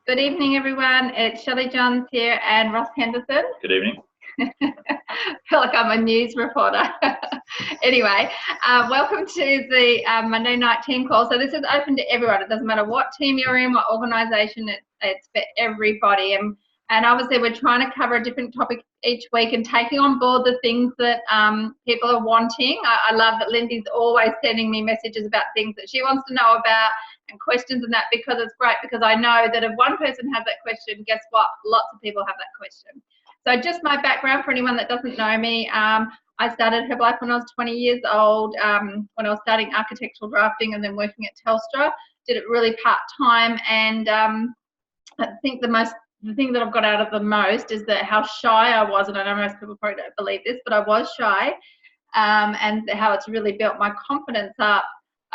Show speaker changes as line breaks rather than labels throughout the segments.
Good evening, everyone. It's Shelley Johns here and Ross Henderson.
Good evening.
I feel like I'm a news reporter. Anyway, welcome to the Monday night team call. So this is open to everyone. It doesn't matter what team you're in, what organisation, it's for everybody. And obviously we're trying to cover a different topic each week and taking on board the things that people are wanting. I love that Lindy's always sending me messages about things that she wants to know about and questions and that, because it's great, because I know that if one person has that question, guess what? Lots of people have that question. So just my background for anyone that doesn't know me, I started Herbalife when I was 20 years old, when I was starting architectural drafting and then working at Telstra. Did it really part-time, and I think the thing that I've got out of the most is that how shy I was, and I know most people probably don't believe this, but I was shy, and how it's really built my confidence up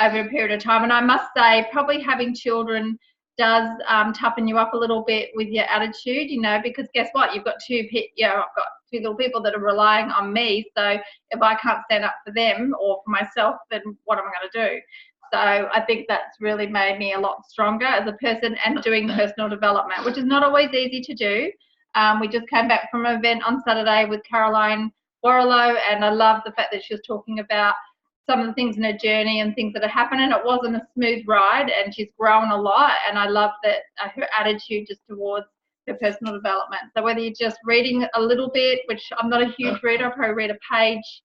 over a period of time. And I must say, probably having children does toughen you up a little bit with your attitude, you know, because guess what? You've got I've got two little people that are relying on me. So if I can't stand up for them or for myself, then what am I going to do? So I think that's really made me a lot stronger as a person and doing personal development, which is not always easy to do. We just came back from an event on Saturday with Caroline Warrilow, and I love the fact that she was talking about some of the things in her journey and things that are happening. It wasn't a smooth ride, and she's grown a lot, and I love that her attitude just towards her personal development. So whether you're just reading a little bit, which I'm not a huge reader, I probably read a page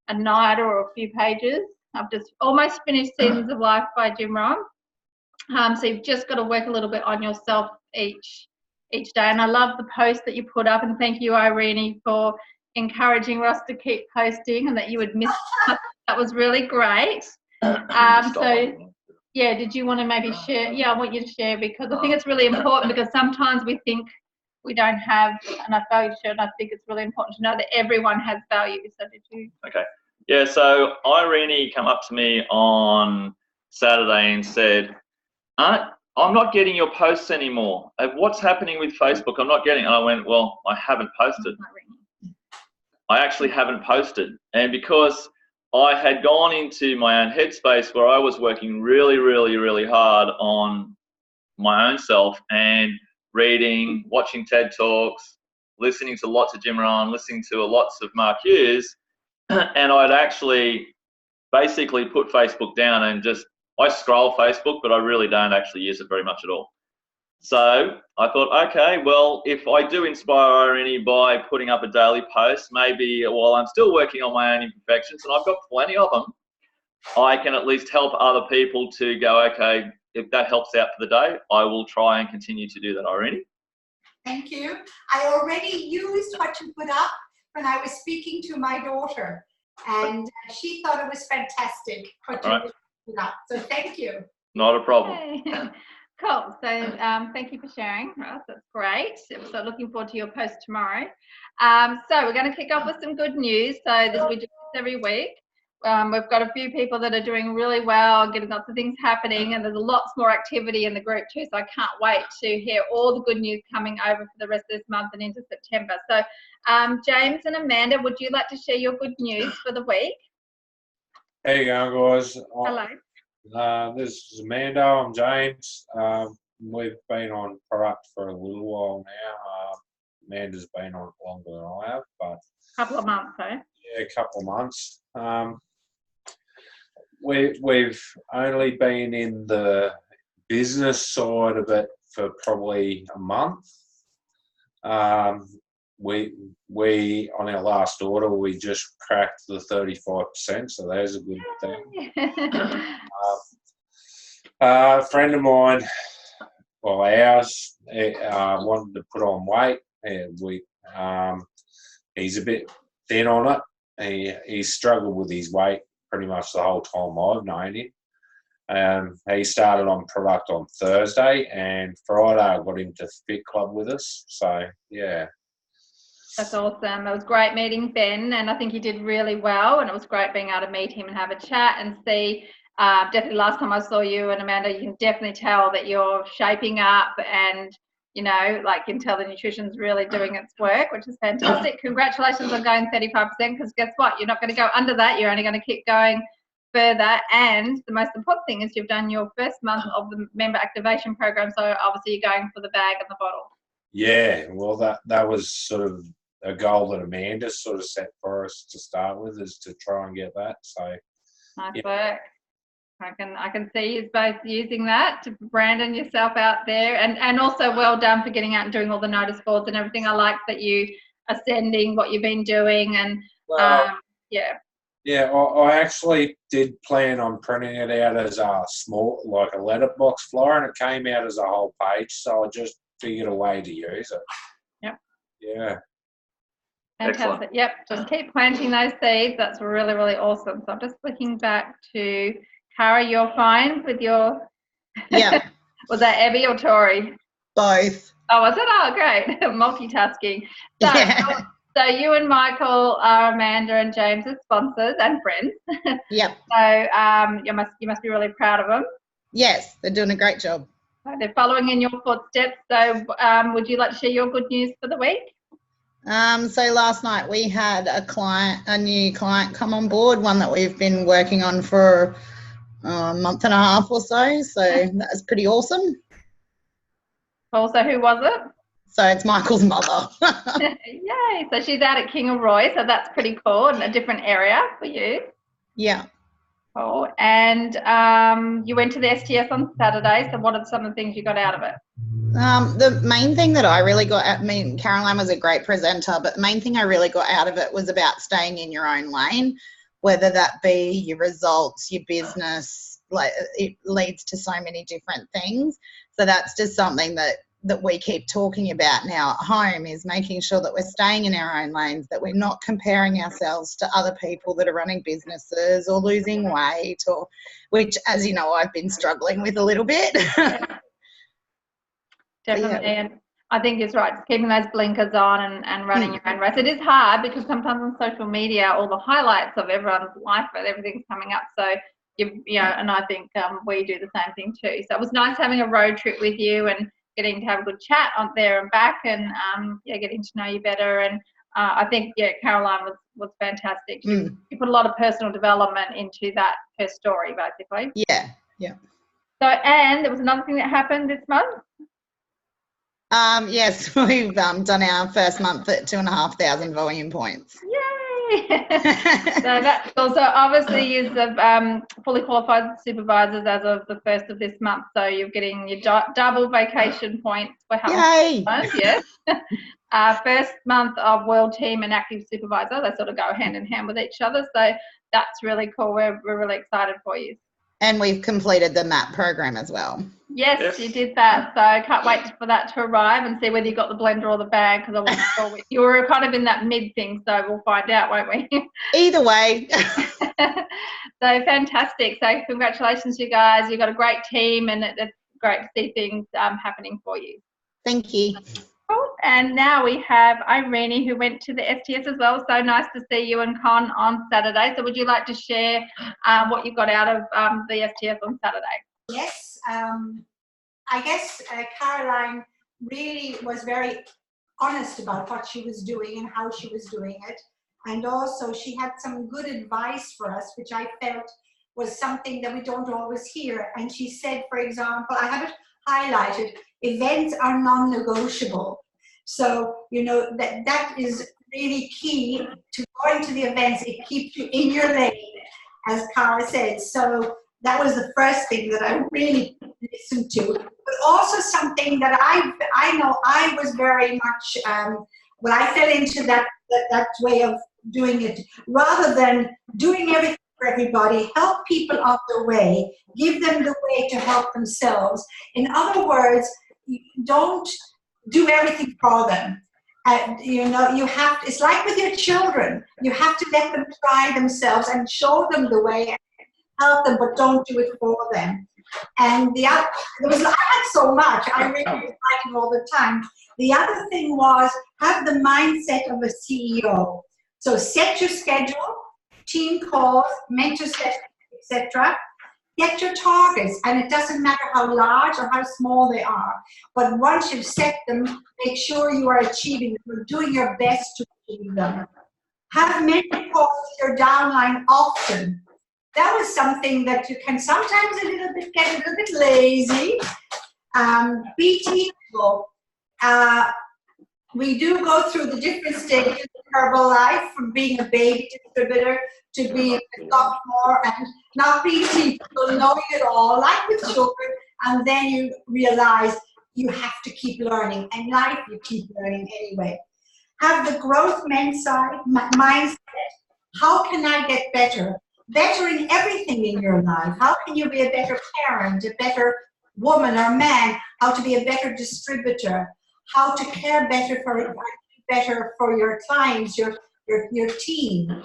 a night or a few pages. I've just almost finished Seasons of Life by Jim Rohn. So you've just got to work a little bit on yourself each day. And I love the post that you put up, and thank you, Irene, for encouraging Ross to keep posting and that you would miss. That was really great. So yeah, did you want to maybe share? Yeah, I want you to share, because I think it's really important, because sometimes we think we don't have enough value to share, and I think it's really important to know that everyone has value. So did you?
Okay. Yeah, so Irene came up to me on Saturday and said, I'm not getting your posts anymore. What's happening with Facebook? I'm not getting it. And I went, well, I haven't posted. I actually haven't posted. And because I had gone into my own headspace where I was working really, really, really hard on my own self and reading, watching TED Talks, listening to lots of Jim Rohn, listening to lots of Mark Hughes, and I'd actually basically put Facebook down and I scroll Facebook, but I really don't actually use it very much at all. So I thought, okay, well, if I do inspire Irene by putting up a daily post, maybe while I'm still working on my own imperfections, and I've got plenty of them, I can at least help other people to go, okay, if that helps out for the day, I will try and continue to do that, Irene.
Thank you. I already used what you put up when I was speaking to my daughter, and she thought it was fantastic what you put up. So thank you.
Not a problem.
Okay. Cool. So thank you for sharing, Ross. That's great. So looking forward to your post tomorrow. So we're going to kick off with some good news. So we do this every week. We've got a few people that are doing really well, getting lots of things happening, and there's lots more activity in the group too. So I can't wait to hear all the good news coming over for the rest of this month and into September. So James and Amanda, would you like to share your good news for the week?
How you going, guys?
Hello.
This is Amanda. I'm James. We've been on product for a little while now. Amanda's been on it longer than I have, but
couple of months, eh?
Yeah, a couple of months. We've only been in the business side of it for probably a month. We on our last order, we just cracked the 35%, so there's a good thing. A friend of mine, well, ours, wanted to put on weight, and he's a bit thin on it. He struggled with his weight pretty much the whole time I've known him. He started on product on Thursday, and Friday I got him to Fit Club with us. So yeah.
That's awesome. It was great meeting Ben, and I think he did really well, and it was great being able to meet him and have a chat and see. Definitely last time I saw you and Amanda, you can definitely tell that you're shaping up, and you know, like you can tell the nutrition's really doing its work, which is fantastic. Congratulations on going 35%, because guess what? You're not going to go under that. You're only going to keep going further. And the most important thing is you've done your first month of the member activation program. So obviously you're going for the bag and the bottle.
Yeah, well, that was sort of a goal that Amanda sort of set for us to start with, is to try and get that. So
nice work. I can see you both using that to branding yourself out there, and also well done for getting out and doing all the notice boards and everything. I like that you are sending what you've been doing, and yeah.
Yeah, I actually did plan on printing it out as a small, like a letterbox flyer, and it came out as a whole page. So I just figured a way to use it.
Yep.
Yeah.
Fantastic.
Excellent.
Yep. Just keep planting those seeds. That's really, really awesome. So I'm just looking back to Cara, your find with your.
Yeah.
Was that Abby or Tori?
Both.
Oh, was it? Oh, great. Multitasking. So,
Yeah.
so you and Michael are Amanda and James's sponsors and friends.
Yep.
So you must be really proud of them.
Yes, they're doing a great job.
They're following in your footsteps. So would you like to share your good news for the week?
So last night we had a new client come on board, one that we've been working on for a month and a half or so. So that was pretty awesome.
Also, who was it?
So it's Michael's mother.
Yay. So she's out at King of Roy. So that's pretty cool, in a different area for you.
Yeah.
Cool. And you went to the STS on Saturday. So what are some of the things you got out of it?
The main thing that I really got, Caroline was a great presenter, but the main thing I really got out of it was about staying in your own lane, whether that be your results, your business. Like, it leads to so many different things. So that's just something that we keep talking about now at home, is making sure that we're staying in our own lanes, that we're not comparing ourselves to other people that are running businesses or losing weight, or which, as you know, I've been struggling with a little bit.
Definitely.
Yeah.
And I think it's right, just keeping those blinkers on and running your own race. It is hard because sometimes on social media, all the highlights of everyone's life and everything's coming up. So, and I think we do the same thing too. So it was nice having a road trip with you and getting to have a good chat on there and back, and getting to know you better. And I think Caroline was fantastic. You put a lot of personal development into her story, basically.
Yeah.
So, and there was another thing that happened this month.
Yes, we've done our first month at 2,500 volume points.
Yay! So that's cool. So obviously you're fully qualified supervisors as of the 1st of this month. So you're getting your double vacation points for how
Yay!
Yes. First month of World Team and Active Supervisor. They sort of go hand in hand with each other. So that's really cool. We're really excited for you.
And we've completed the MAP program as well.
Yes, you did that. So I can't wait for that to arrive and see whether you got the blender or the bag, because I wasn't sure. You were kind of in that mid thing, so we'll find out, won't we?
Either way.
So fantastic. So congratulations, you guys. You've got a great team, and it's great to see things happening for you.
Thank you.
Cool. And now we have Irene, who went to the STS as well. So nice to see you and Con on Saturday. So would you like to share what you got out of the STS on Saturday?
Yes, I guess Caroline really was very honest about what she was doing and how she was doing it. And also she had some good advice for us, which I felt was something that we don't always hear. And she said, for example, I have it highlighted, events are non-negotiable. So, that is really key to going to the events. It keeps you in your lane, as Cara said. So that was the first thing that I really listened to. But also something that I know I was very much, when I fell into that way of doing it, rather than doing everything for everybody, help people on their way, give them the way to help themselves. In other words, don't do everything for them. You have, it's like with your children, you have to let them try themselves and show them the way, help them, but don't do it for them. And I had so much, I really was writing all the time. The other thing was, have the mindset of a CEO. So set your schedule, team calls, mentor sessions, etc. Get your targets, and it doesn't matter how large or how small they are. But once you've set them, make sure you are achieving them. You're doing your best to achieve them. Have mentor calls with your downline often. that was something that you can sometimes get a little bit lazy. Be teachable. We do go through the different stages of Herbalife, from being a baby distributor to being a sophomore and not being teachable, knowing it all, like with children, and then you realize you have to keep learning. In life, you keep learning anyway. Have the growth mindset. How can I get better? Better in everything in your life. How can you be a better parent, a better woman or man? How to be a better distributor? How to care better for your clients, your team,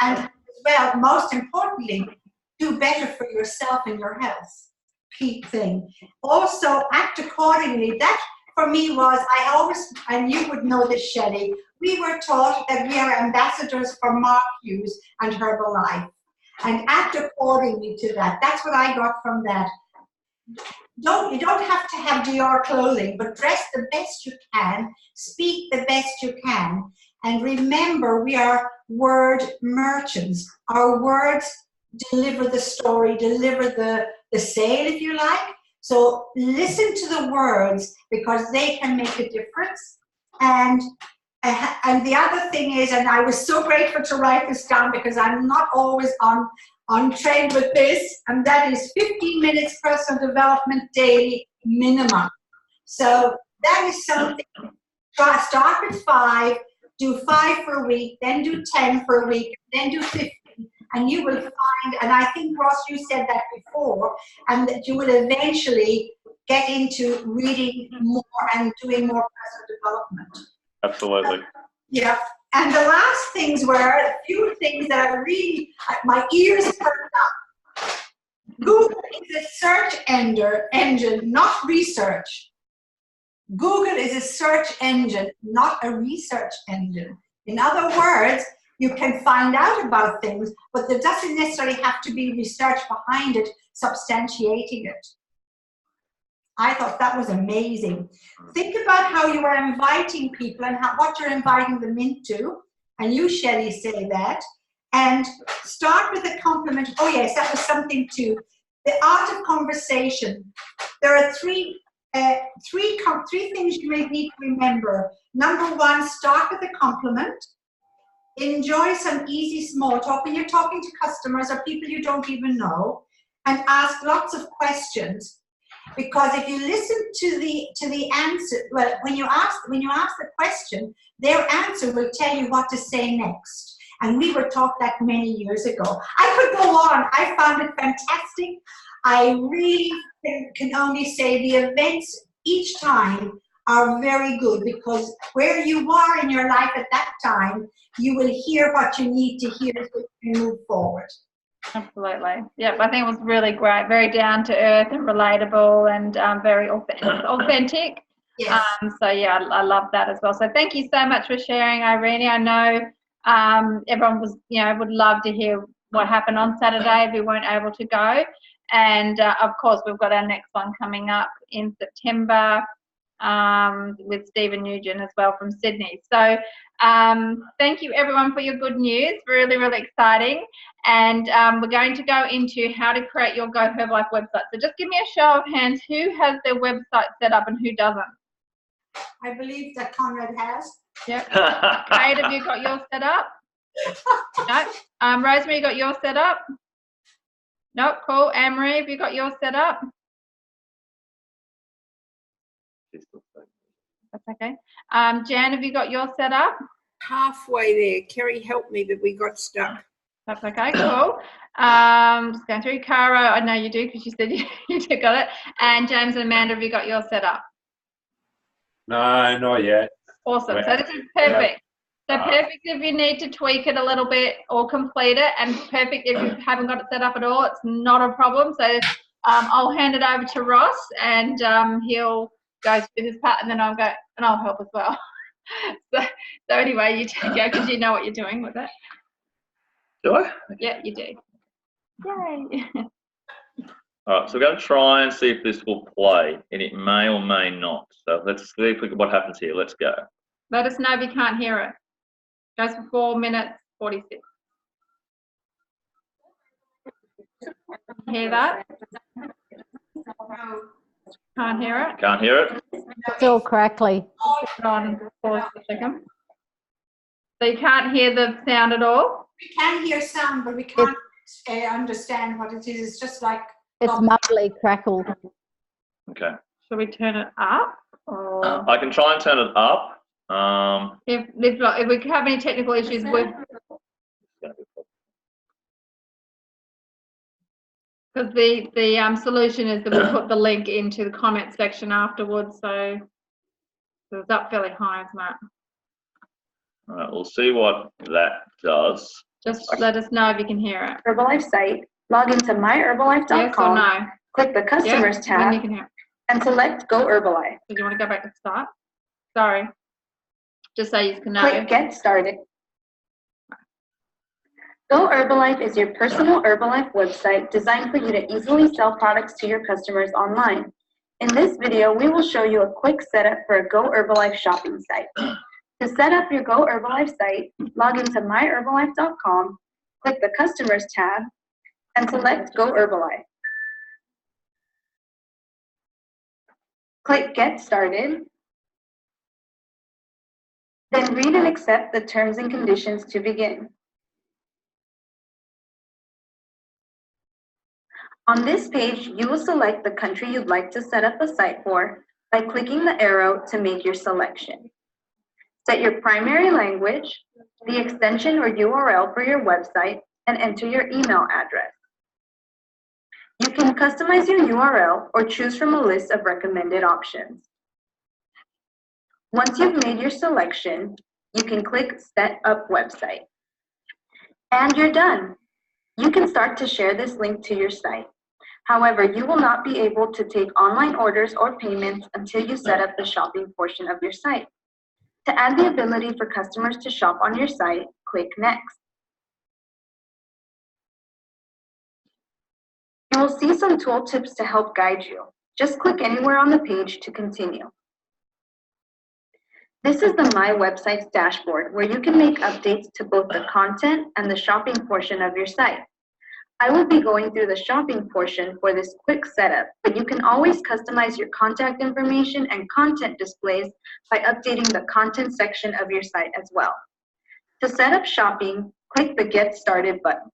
and as well, most importantly, do better for yourself and your health. Key thing. Also, act accordingly. That for me was, I always, and you would know this, Shelley, we were taught that we are ambassadors for Mark Hughes and Herbalife, and act accordingly to that. That's what I got from that. You don't have to have Dior clothing, but dress the best you can, speak the best you can, and remember, we are word merchants. Our words deliver the story, deliver the sale, if you like. So listen to the words, because they can make a difference. And the other thing is, and I was so grateful to write this down, because I'm not always on trend with this, and that is 15 minutes personal development daily minimum. So that is something. Start with 5, do 5 for a week, then do 10 for a week, then do 15, and you will find, and I think, Ross, you said that before, and that you will eventually get into reading more and doing more personal development.
Absolutely.
Yeah. And the last things were a few things that are really, my ears perked up. Google is a search engine, not research. Google is a search engine, not a research engine. In other words, you can find out about things, but there doesn't necessarily have to be research behind it, substantiating it. I thought that was amazing. Think about how you are inviting people and what you're inviting them into. And you, Shelley, say that. And start with a compliment. Oh, yes, that was something too. The art of conversation. There are three things you may need to remember. Number 1, start with a compliment. Enjoy some easy small talk when you're talking to customers or people you don't even know, and ask lots of questions. Because if you listen to the answer, well, when you ask the question, their answer will tell you what to say next. And we were taught that many years ago. I could go on. I found it fantastic. I really can only say the events each time are very good, because where you are in your life at that time, you will hear what you need to hear so you can move forward.
Absolutely. Yep, I think it was really great, very down to earth and relatable, and very authentic.
Yes.
So yeah, I love that as well. So thank you so much for sharing, Irene. I know everyone was, would love to hear what happened on Saturday if we weren't able to go. And of course, we've got our next one coming up in September with Stephen Nugent as well from Sydney. So thank you everyone for your good news. Really, really exciting. And we're going to go into how to create your Go Herbalife website. So just give me a show of hands. Who has their website set up and who doesn't?
I believe that Conrad has.
Yep. Kate, have you got yours set up? No. Rosemary, you got yours set up? No. Cool. Anne-Marie, have you got yours set up? That's okay. Jan, have you got yours set up?
Halfway there. Kerry helped me, but we got stuck.
That's okay, cool. Just going through. Cara, I know you do because you said you got it. And James and Amanda, have you got yours set up?
No, not yet.
Awesome. So this is perfect. So perfect if you need to tweak it a little bit or complete it, and perfect if you haven't got it set up at all. It's not a problem. So I'll hand it over to Ross, and he'll go through this part, and then I'll go and I'll help as well. So anyway, you go because you know what you're doing with it.
Do I?
Yeah, you do. Yay.
All right, so we're going to try and see if this will play, and it may or may not. So let's see what happens here. Let's go.
Let us know if you can't hear it. Goes for 4 minutes 46. Hear that? Can't hear it?
Can't hear it?
Still crackly.
Put on pause for a second. So you can't hear the sound at all?
We can hear sound, but we can't understand what it is. It's just like
It's muffly crackled.
Okay.
Should we turn it up? Or
I can try and turn it up.
if we have any technical issues with, because the solution is that we'll put the link into the comment section afterwards, so it's up fairly high, isn't it?
All right, we'll see what that does.
Just let us know if you can hear it.
Herbalife site, log into myherbalife.com,
Yes or no?
click the Customers
Yep, then you
tab,
can hear it.
and select Go Herbalife.
Do you want to go back to start? Sorry. Just so you can know.
Click Get Started. Go Herbalife is your personal Herbalife website designed for you to easily sell products to your customers online. In this video, we will show you a quick setup for a Go Herbalife shopping site. To set up your Go Herbalife site, log into myherbalife.com, click the Customers tab, and select Go Herbalife. Click Get Started. Then read and accept the terms and conditions to begin. On this page, you will select the country you'd like to set up a site for by clicking the arrow to make your selection. Set your primary language, the extension or URL for your website, and enter your email address. You can customize your URL or choose from a list of recommended options. Once you've made your selection, you can click Set Up Website. And you're done. You can start to share this link to your site. However, you will not be able to take online orders or payments until you set up the shopping portion of your site. To add the ability for customers to shop on your site, click Next. You will see some tooltips to help guide you. Just click anywhere on the page to continue. This is the My Websites dashboard where you can make updates to both the content and the shopping portion of your site. I will be going through the shopping portion for this quick setup, but you can always customize your contact information and content displays by updating the content section of your site as well. To set up shopping, click the Get Started button.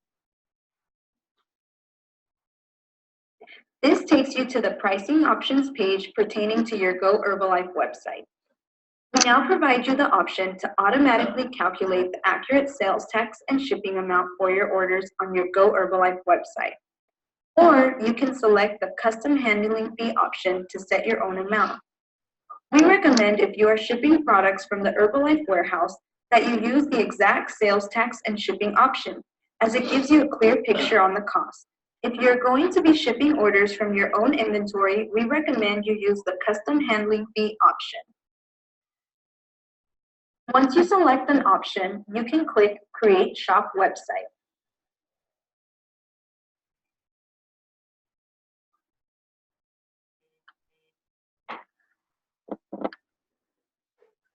This takes you to the pricing options page pertaining to your Go Herbalife website. We now provide you the option to automatically calculate the accurate sales tax and shipping amount for your orders on your Go Herbalife website. Or you can select the custom handling fee option to set your own amount. We recommend if you are shipping products from the Herbalife warehouse that you use the exact sales tax and shipping option, as it gives you a clear picture on the cost. If you're going to be shipping orders from your own inventory, we recommend you use the custom handling fee option. Once you select an option, you can click Create Shop Website.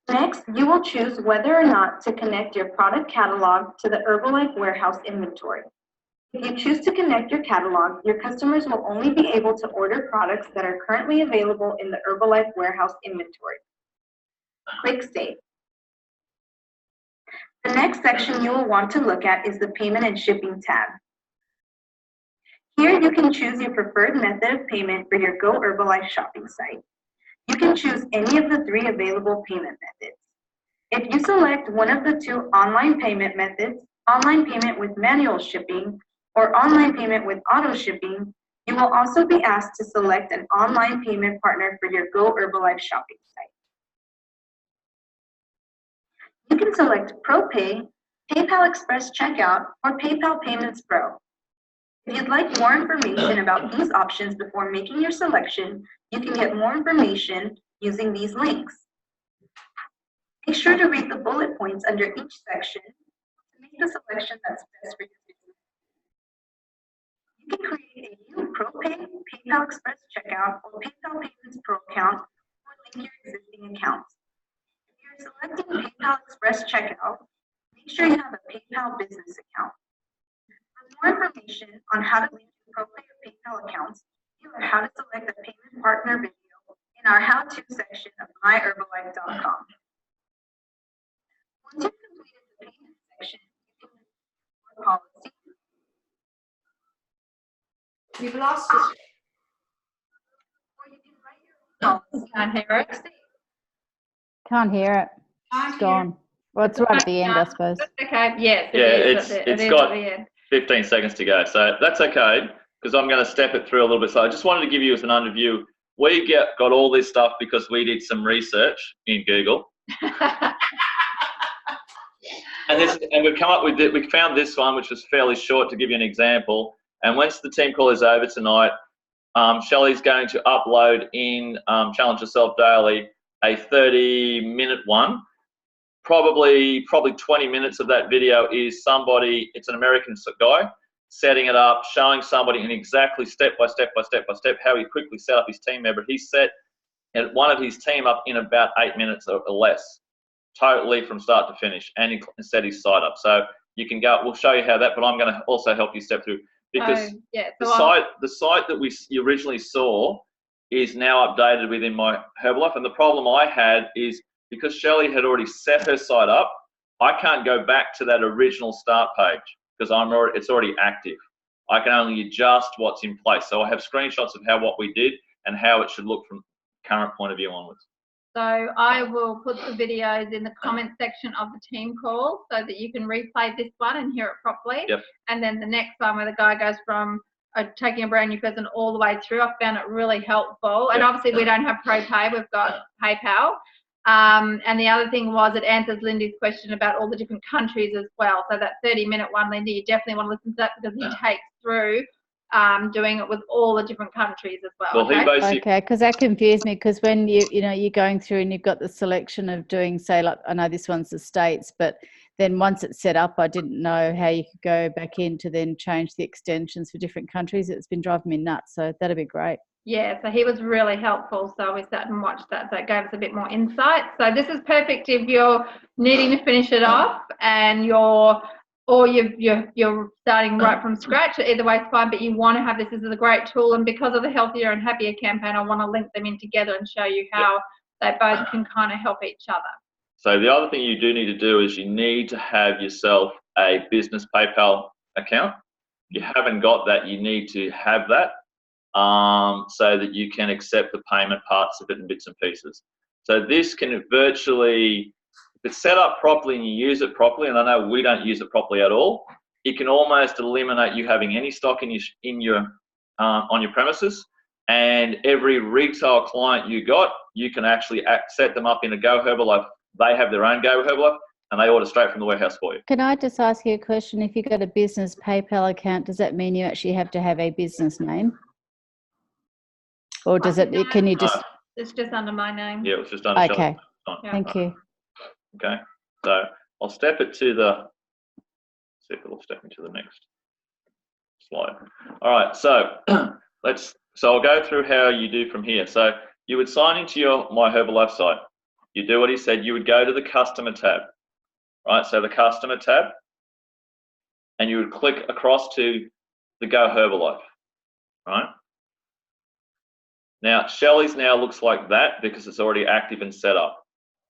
Next, you will choose whether or not to connect your product catalog to the Herbalife warehouse inventory. If you choose to connect your catalog, your customers will only be able to order products that are currently available in the Herbalife warehouse inventory. Click Save. The next section you will want to look at is the Payment and Shipping tab. Here you can choose your preferred method of payment for your Go Herbalife shopping site. You can choose any of the 3 available payment methods. If you select one of the 2 online payment methods, online payment with manual shipping or online payment with auto shipping, you will also be asked to select an online payment partner for your Go Herbalife shopping site. You can select ProPay, PayPal Express Checkout, or PayPal Payments Pro. If you'd like more information about these options before making your selection, you can get more information using these links. Make sure to read the bullet points under each section to make the selection that's best for your business. You can create a new ProPay, PayPal Express Checkout, or PayPal Payments Pro account or link your existing accounts. If you're selecting PayPal Express Checkout, make sure you have a PayPal business account. For more information on how to link your appropriate PayPal accounts and how to select a payment partner video in our how-to section of myherbalife.com. Once you've completed the payment section, you can policy.
We've lost it.
Or you can write your own policy.
Can't hear it.
Can't hear it.
Can't
It's
hear.
gone. Well, it's right at the end, I suppose.
Okay, yes,
Yeah,
it
it's
is
got-
at the end.
15 seconds to go. So that's okay, because I'm going to step it through a little bit. So I just wanted to give you as an underview. We got all this stuff because we did some research in Google. And we've come up with it. We found this one, which was fairly short, to give you an example. And once the team call is over tonight, Shelley's going to upload in Challenge Yourself Daily a 30-minute one. Probably 20 minutes of that video is somebody, it's an American guy, setting it up, showing somebody in exactly step by step how he quickly set up his team member. He set one of his team up in about 8 minutes or less, totally from start to finish, and he set his site up. So you can go, we'll show you how that, but I'm going to also help you step through, because the site that you originally saw is now updated within my Herbalife. And the problem I had is, because Shelley had already set her site up, I can't go back to that original start page because it's already active. I can only adjust what's in place. So I have screenshots of what we did and how it should look from current point of view onwards.
So I will put the videos in the comment section of the team call so that you can replay this one and hear it properly.
Yep.
And then the next one where the guy goes from taking a brand new person all the way through, I found it really helpful. And obviously we don't have ProPay, we've got PayPal. And the other thing was it answers Lindy's question about all the different countries as well. So that 30-minute one, Lindy, you definitely want to listen to that, because he takes through doing it with all the different countries as well.
Okay, because that confused me, because when you're going through and you've got the selection of doing, say, like, I know this one's the States, but then once it's set up, I didn't know how you could go back in to then change the extensions for different countries. It's been driving me nuts, so that'd be great.
Yeah, so he was really helpful. So we sat and watched that. So it gave us a bit more insight. So this is perfect if you're needing to finish it off and you're starting right from scratch. Either way is fine, but you want to have this. This is a great tool. And because of the Healthier and Happier campaign, I want to link them in together and show you how they both can kind of help each other. So
the other thing you do need to do is you need to have yourself a business PayPal account. If you haven't got that, you need to have that. So that you can accept the payment parts of it in bits and pieces. So this can virtually, if it's set up properly and you use it properly, and I know we don't use it properly at all, it can almost eliminate you having any stock on your premises. And every retail client you got, you can actually set them up in a Go Herbalife. They have their own Go Herbalife, and they order straight from the warehouse for you.
Can I just ask you a question? If you've got a business PayPal account, does that mean you actually have to have a business name? Or does can you just...
It's just under my name.
Yeah, it was just under
Okay,
Shelley's.
thank you.
Okay, so I'll step it to see if it'll step into the next slide. All right, so I'll go through how you do from here. So you would sign into your My Herbalife site. You do what he said. You would go to the customer tab, right? So the customer tab, and you would click across to the Go Herbalife, right? Now, Shelley's now looks like that because it's already active and set up,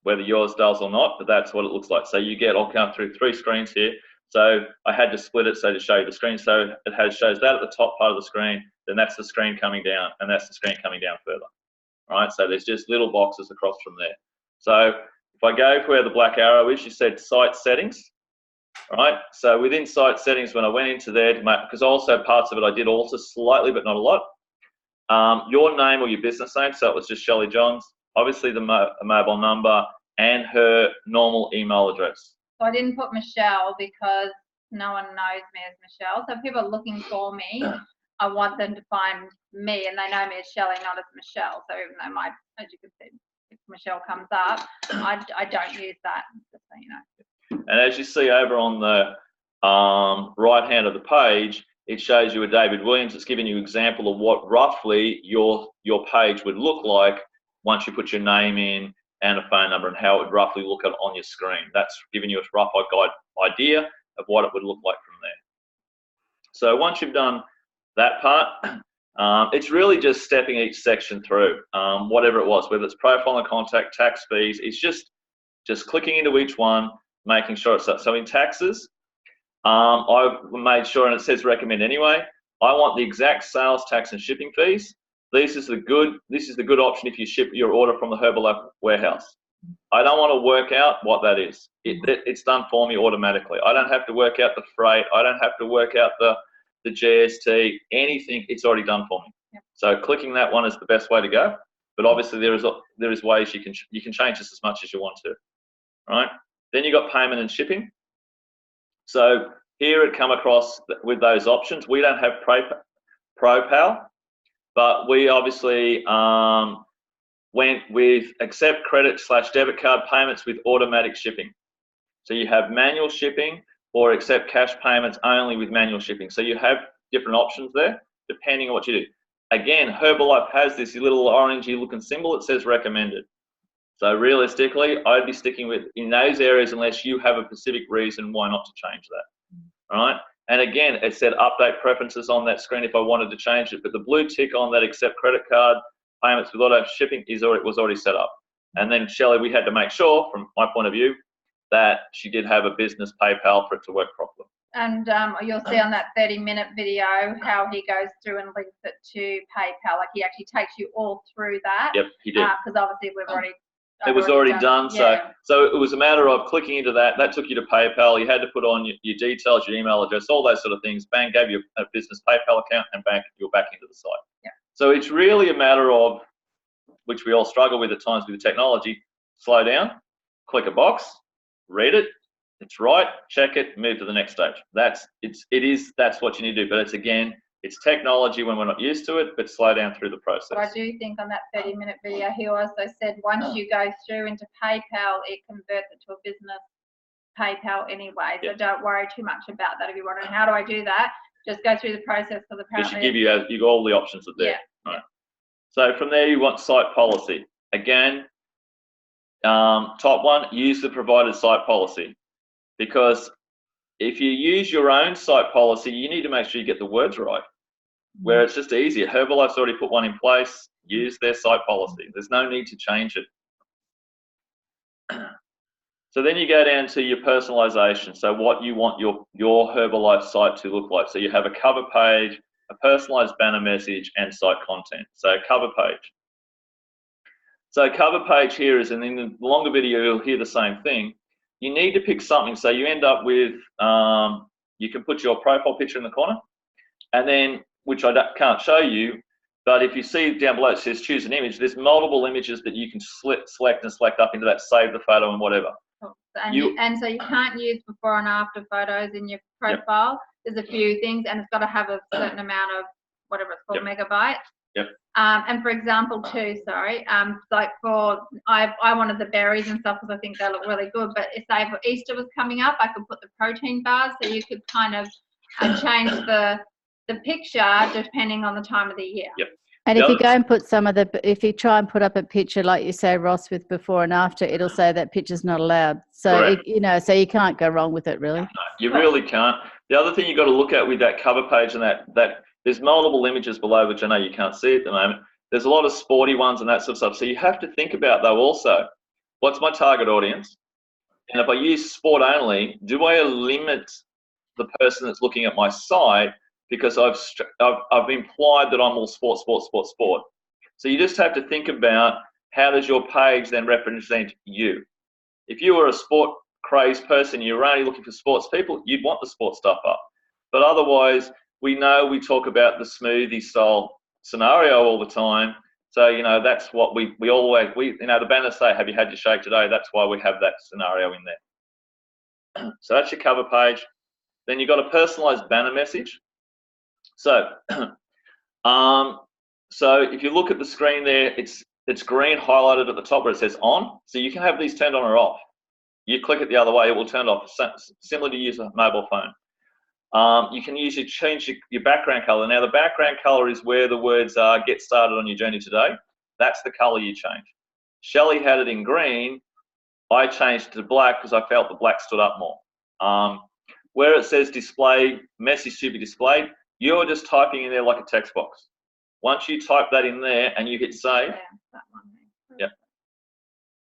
whether yours does or not, but that's what it looks like. So I'll come through 3 screens here. So I had to split it to show you the screen. So it shows that at the top part of the screen, then that's the screen coming down, and that's the screen coming down further. All right, so there's just little boxes across from there. So if I go where the black arrow is, you said site settings. All right, so within site settings, when I went into there, because also parts of it I did alter slightly, but not a lot. Your name or your business name, so it was just Shelley Johns, obviously the mobile number and her normal email address.
So I didn't put Michelle because no one knows me as Michelle. So if people are looking for me, I want them to find me, and they know me as Shelley, not as Michelle. So even though as you can see, if Michelle comes up, I don't use that, just so you know.
And as you see over on the right hand of the page, it shows you a David Williams. It's giving you an example of what roughly your page would look like once you put your name in and a phone number, and how it would roughly look on your screen. That's giving you a rough idea of what it would look like from there. So once you've done that part. It's really just stepping each section through, whatever it was, whether it's profile and contact, tax fees. It's just clicking into each one, making sure it's up. So in taxes, I've made sure, and it says recommend anyway, I want the exact sales tax and shipping fees. This is the good option if you ship your order from the Herbalife warehouse. I don't want to work out what that is. It's done for me automatically. I don't have to work out the freight. I don't have to work out the GST, anything. It's already done for me.
Yep.
So clicking that one is the best way to go. But obviously there is ways you can change this as much as you want to. Right? Then you got payment and shipping. So here it come across with those options. We don't have ProPal, but we obviously went with accept credit/debit card payments with automatic shipping. So you have manual shipping or accept cash payments only with manual shipping. So you have different options there depending on what you do. Again, Herbalife has this little orangey looking symbol that says recommended. So realistically, I'd be sticking with in those areas unless you have a specific reason why not to change that. All right. And again, it said update preferences on that screen if I wanted to change it, but the blue tick on that accept credit card payments with auto shipping was already set up. And then Shelley, we had to make sure, from my point of view, that she did have a business PayPal for it to work properly.
And you'll see on that 30-minute video how he goes through and links it to PayPal. Like he actually takes you all through that.
Yep, he did.
Because obviously we've already.
It was already done.
Yeah.
So it was a matter of clicking into that. That took you to PayPal. You had to put on your details, your email address, all those sort of things. Bang, gave you a business PayPal account, and bang, you're back into the site.
Yeah.
So it's really a matter of, which we all struggle with at times with the technology, slow down, click a box, read it, it's right, check it, move to the next stage. That's what you need to do. But it's technology when we're not used to it, but slow down through the process.
But I do think on that 30-minute video, he also said once you go through into PayPal, it converts it to a business PayPal anyway. So don't worry too much about that. If you're wondering how do I do that, just go through the process because apparently.
It should give you all the options are there.
Yeah.
Right. So from there, you want site policy. Again, top one, use the provided site policy. Because if you use your own site policy, you need to make sure you get the words right. Where it's just easier. Herbalife's already put one in place. Use their site policy. There's no need to change it. So then you go down to your personalization. So what you want your Herbalife site to look like. So you have a cover page, a personalized banner message, and site content. So cover page. So cover page here is, and in the longer video, you'll hear the same thing. You need to pick something. So you end up with, you can put your profile picture in the corner, and then, which I can't show you, but if you see down below, it says choose an image. There's multiple images that you can select up into that, save the photo and whatever.
And so you can't use before and after photos in your profile. Yep. There's a few things, and it's got to have a certain amount of whatever it's called, megabytes.
Yep.
And for example, too, like I wanted the berries and stuff because I think they look really good. But if say for Easter was coming up, I could put the protein bars, so you could kind of change the picture depending on the time of the year.
Yep.
And if you go and put if you try and put up a picture like you say, Ross, with before and after, it'll say that picture's not allowed. So, so you can't go wrong with it, really.
No, you really can't. The other thing you've got to look at with that cover page and that there's multiple images below, which I know you can't see at the moment. There's a lot of sporty ones and that sort of stuff. So you have to think about, though, also, what's my target audience? And if I use sport only, do I limit the person that's looking at my site because I've implied that I'm all sport. So you just have to think about how does your page then represent you. If you were a sport crazed person, you're only looking for sports people, you'd want the sports stuff up. But otherwise, we know we talk about the smoothie style scenario all the time. So, that's what we always, the banners say, have you had your shake today? That's why we have that scenario in there. So that's your cover page. Then you've got a personalized banner message. So, so if you look at the screen there, it's green highlighted at the top where it says on. So you can have these turned on or off. You click it the other way, it will turn off, similar to use a mobile phone. You can usually change your background color. Now the background color is where the words are, get started on your journey today. That's the color you change. Shelley had it in green. I changed it to black because I felt the black stood up more. Where it says display, message to be displayed, you're just typing in there like a text box. Once you type that in there and you hit save,
That one
Yep.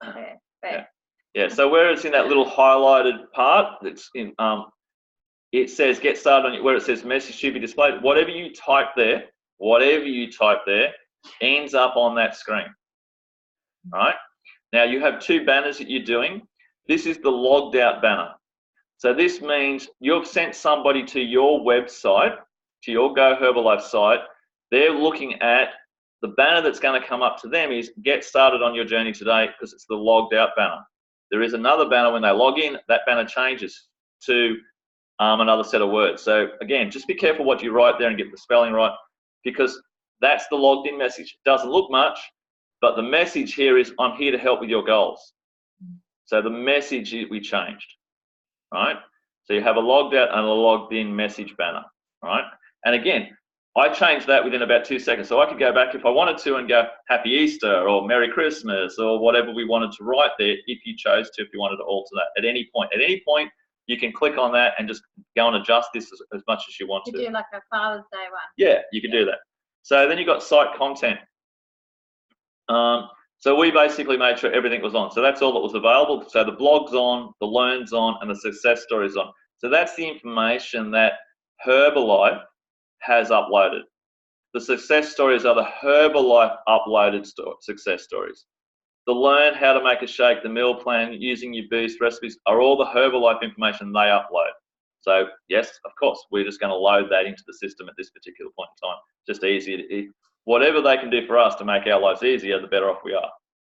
there. There.
yeah. So where it's in that little highlighted part, that's in it says get started on it, where it says message to be displayed. Whatever you type there, ends up on that screen. Right? Now you have two banners that you're doing. This is the logged out banner. So this means you've sent somebody to your website, to your Go Herbalife site. They're looking at the banner that's going to come up to them is get started on your journey today, because it's the logged out banner. There is another banner when they log in, that banner changes to another set of words. So again, just be careful what you write there and get the spelling right, because that's the logged in message. It doesn't look much, but the message here is I'm here to help with your goals. So the message we changed, right? So you have a logged out and a logged in message banner, right? And again, I changed that within about 2 seconds. So I could go back if I wanted to and go Happy Easter or Merry Christmas or whatever we wanted to write there, if you chose to, if you wanted to alter that at any point. At any point, you can click on that and just go and adjust this as much as you want to.
You do like a Father's Day one.
Yeah, you can do that. So then you've got site content. So we basically made sure everything was on. So that's all that was available. So the blog's on, the learn's on, and the success story's on. So that's the information that Herbalife has uploaded. The success stories are the Herbalife uploaded success stories. The learn how to make a shake, the meal plan, using your boost recipes are all the Herbalife information they upload. So yes, of course, we're just going to load that into the system at this particular point in time. Just easy. Whatever they can do for us to make our lives easier, the better off we are.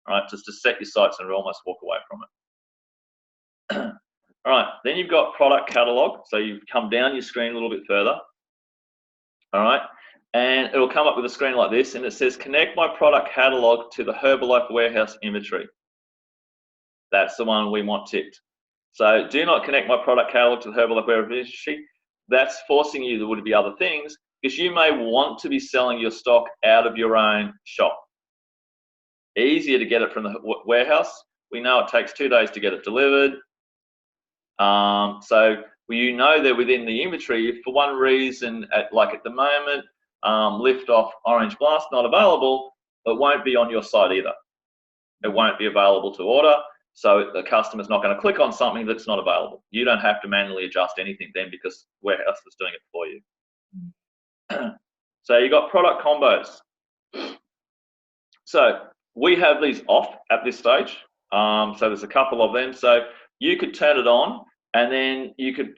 All right, just to set your sights and almost walk away from it. All right, then you've got product catalog. So you come down your screen a little bit further. All right, and it'll come up with a screen like this, and it says connect my product catalog to the Herbalife warehouse inventory. That's the one we want ticked. So do not connect my product catalog to the Herbalife warehouse inventory. That's forcing you there would be other things, because you may want to be selling your stock out of your own shop. Easier to get it from the warehouse. We know it takes 2 days to get it delivered. So you know they're within the inventory. If for one reason, like at the moment, Liftoff Orange Blast not available, it won't be on your site either. It won't be available to order. So the customer's not going to click on something that's not available. You don't have to manually adjust anything then, because warehouse is doing it for you. So you got product combos. So we have these off at this stage. So there's a couple of them. So you could turn it on, and then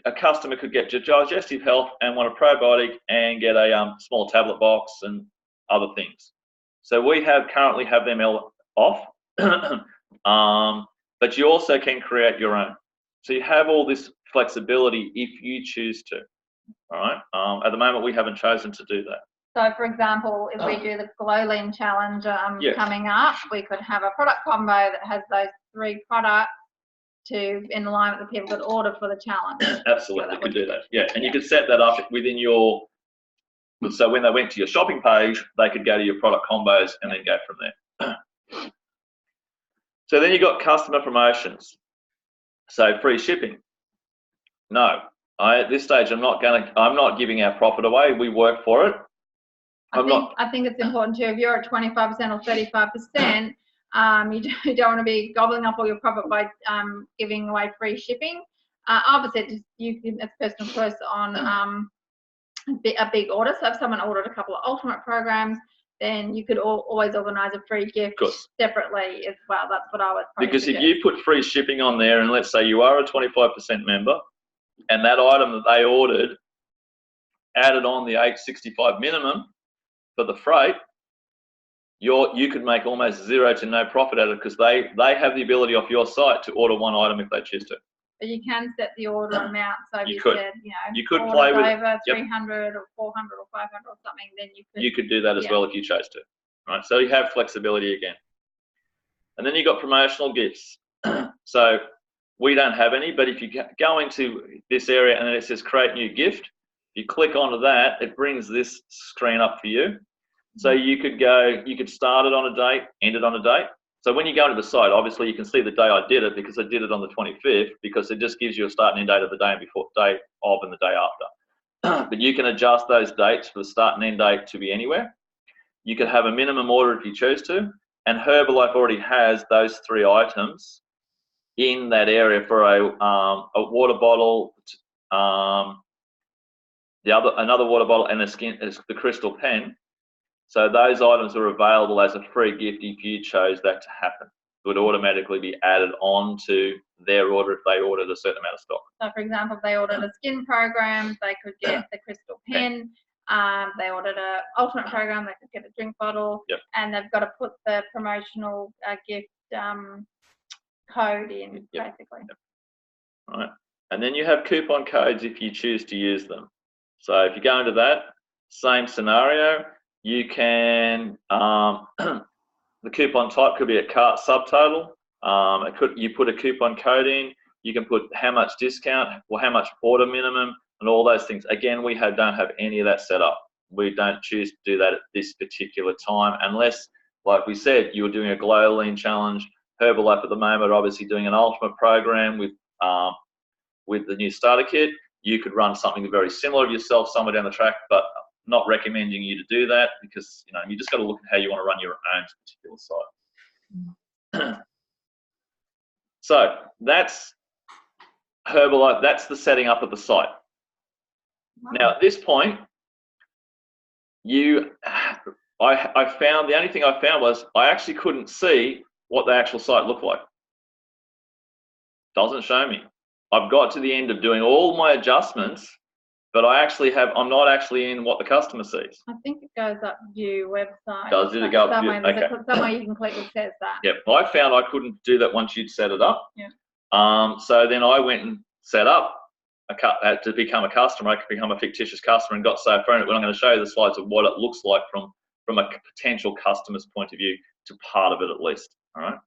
a customer could get digestive health and want a probiotic and get a small tablet box and other things. So we currently have them off. But you also can create your own. So you have all this flexibility if you choose to. All right. At the moment, we haven't chosen to do that.
So, for example, if we do the Glow Lean Challenge
Yes.
coming up, we could have a product combo that has those 3 products in line with the people that order for the challenge.
Absolutely, you could do that. Yeah, and you could set that up within your. So when they went to your shopping page, they could go to your product combos and then go from there. So then you got customer promotions. So free shipping. No, at this stage I'm not giving our profit away. We work for it.
I think it's important too. If you're at 25% or 35%, you don't want to be gobbling up all your profit by giving away free shipping. Opposite, you can, as personal choice on a big order. So if someone ordered a couple of ultimate programs, then you could always organise a free gift separately as well. That's what I would probably
Because
suggest.
if you put free shipping on there, and let's say you are a 25% member, and that item that they ordered added on the $8.65 minimum for the freight, you could make almost zero to no profit out of it, because they have the ability off your site to order one item if they choose to.
But you can set the order amount. So if
You
you
could.
said,
You could play with
over 300 or 400 or 500 or something, then
you could do that as well if you chose to. Right? So you have flexibility again. And then you got promotional gifts. So we don't have any, but if you go into this area and then it says create new gift, you click onto that, it brings this screen up for you. So you could start it on a date, end it on a date. So when you go into the site, obviously you can see the day I did it, because I did it on the 25th, because it just gives you a start and end date of the day and before, day of and the day but you can adjust those dates for the start and end date to be anywhere. You could have a minimum order if you choose to, and Herbalife already has those 3 items in that area for a water bottle, another water bottle, and the crystal pen. So those items are available as a free gift if you chose that to happen. It would automatically be added on to their order if they ordered a certain amount of stock.
So, for example, if they ordered a skin program, they could get the crystal pen. They ordered a ultimate program, they could get a drink bottle.
Yep.
And they've got to put the promotional gift code in, basically.
Yep. All right. And then you have coupon codes if you choose to use them. So if you go into that, same scenario, you can, the coupon type could be a cart subtotal. You put a coupon code in, you can put how much discount or how much order minimum and all those things. Again, we don't have any of that set up. We don't choose to do that at this particular time unless, like we said, you're doing a Glow Lean Challenge. Herbalife at the moment are obviously doing an ultimate program with the new starter kit. You could run something very similar of yourself somewhere down the track, but not recommending you to do that because you just got to look at how you want to run your own particular site. So that's Herbalife. That's the setting up of the site. Now at this point, I found the only thing I found was I actually couldn't see what the actual site looked like. Doesn't show me. I've got to the end of doing all my adjustments, but I'm not actually in what the customer sees.
I think it goes up view website.
Did it go up view? Okay.
Somewhere you can click that says that.
Yep. I found I couldn't do that once you'd set it up.
Yeah.
So then I went and set up to become a customer. I could become a fictitious customer and got so far in it. When I'm going to show you the slides of what it looks like from a potential customer's point of view to part of it at least. All right.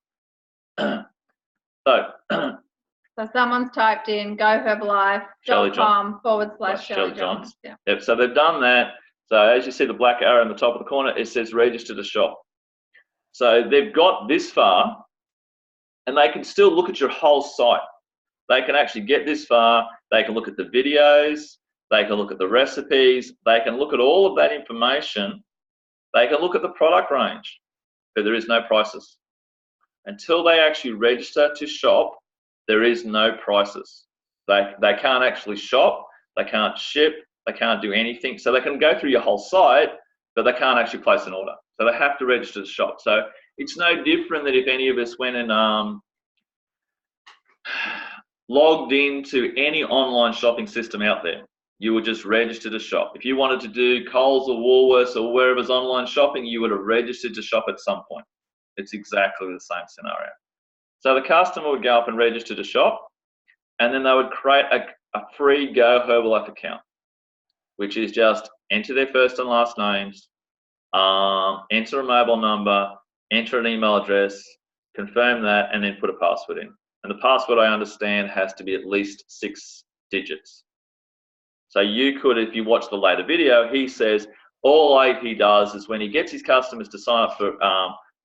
So someone's typed in goherbalife.com/Shelley-Johns. Yeah.
Yep, so they've done that. So as you see the black arrow in the top of the corner, it says register to shop. So they've got this far and they can still look at your whole site. They can actually get this far. They can look at the videos. They can look at the recipes. They can look at all of that information. They can look at the product range, but there is no prices. Until they actually register to shop, there is no prices. They can't actually shop, they can't ship, they can't do anything. So they can go through your whole site, but they can't actually place an order. So they have to register to shop. So it's no different than if any of us went and logged into any online shopping system out there. You would just register to shop. If you wanted to do Coles or Woolworths or wherever's online shopping, you would have registered to shop at some point. It's exactly the same scenario. So the customer would go up and register to shop, and then they would create a free Go Herbalife account, which is just enter their first and last names, enter a mobile number, enter an email address, confirm that, and then put a password in. And the password, I understand, has to be at least 6 digits. So you could, if you watch the later video, he says all he does is when he gets his customers to sign up for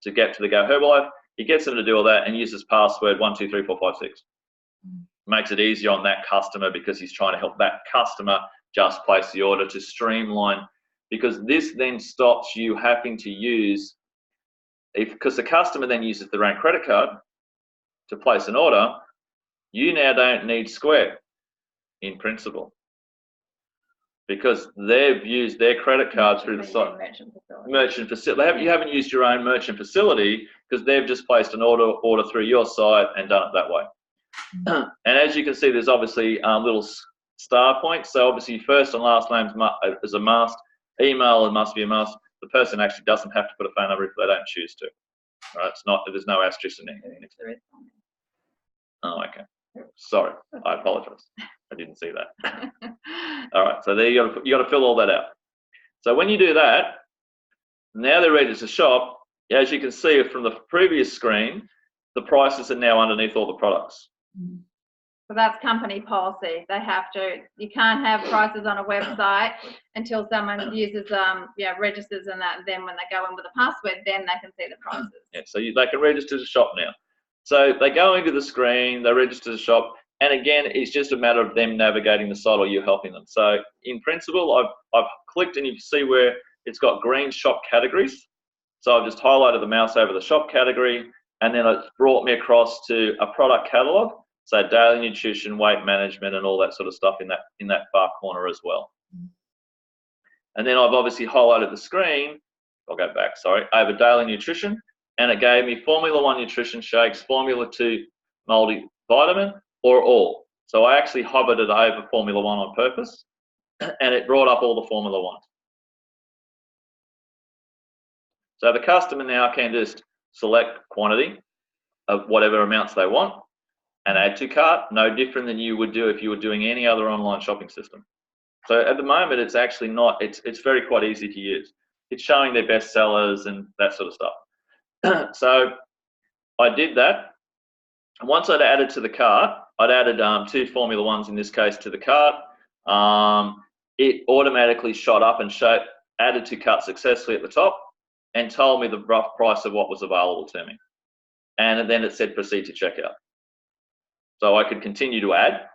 to get to the Go Herbalife, he gets them to do all that and uses password 123456. Makes it easier on that customer because he's trying to help that customer just place the order to streamline, because this then stops you having to use, because the customer then uses their own credit card to place an order, you now don't need Square in principle, because they've used their credit card through the site. Merchant facility. You haven't used your own merchant facility because they've just placed an order through your site and done it that way. And as you can see, there's obviously little star points. So obviously first and last name is a must. Email must be a must. The person actually doesn't have to put a phone number if they don't choose to. Right? It's not. There's no asterisk in there. Oh, okay. Sorry, I apologise. I didn't see that. All right, so there you got to fill all that out. So when you do that, now they're ready to shop. As you can see from the previous screen, the prices are now underneath all the products.
So that's company policy. They have to. You can't have prices on a website until someone uses registers and that. Then when they go in with a password, then they can see the prices. Yeah,
so they can register to shop now. So they go into the screen, they register to shop, And again, it's just a matter of them navigating the site or you helping them. So in principle, I've clicked and you can see where it's got green shop categories. So I've just highlighted the mouse over the shop category, and then it's brought me across to a product catalog. So daily nutrition, weight management, and all that sort of stuff in that far corner as well. And then I've obviously highlighted the screen. I'll go back, sorry, over daily nutrition, and it gave me Formula 1 nutrition shakes, Formula 2 multivitamin, or all. So I actually hovered it over Formula 1 on purpose, and it brought up all the Formula 1s. So the customer now can just select quantity of whatever amounts they want and add to cart, no different than you would do if you were doing any other online shopping system. So at the moment, it's actually not, it's very quite easy to use. It's showing their best sellers and that sort of stuff. So I did that. Once I'd added to the cart, I'd added 2 Formula 1s in this case to the cart. It automatically shot up and added to cart successfully at the top and told me the rough price of what was available to me. And then it said proceed to checkout. So I could continue to add.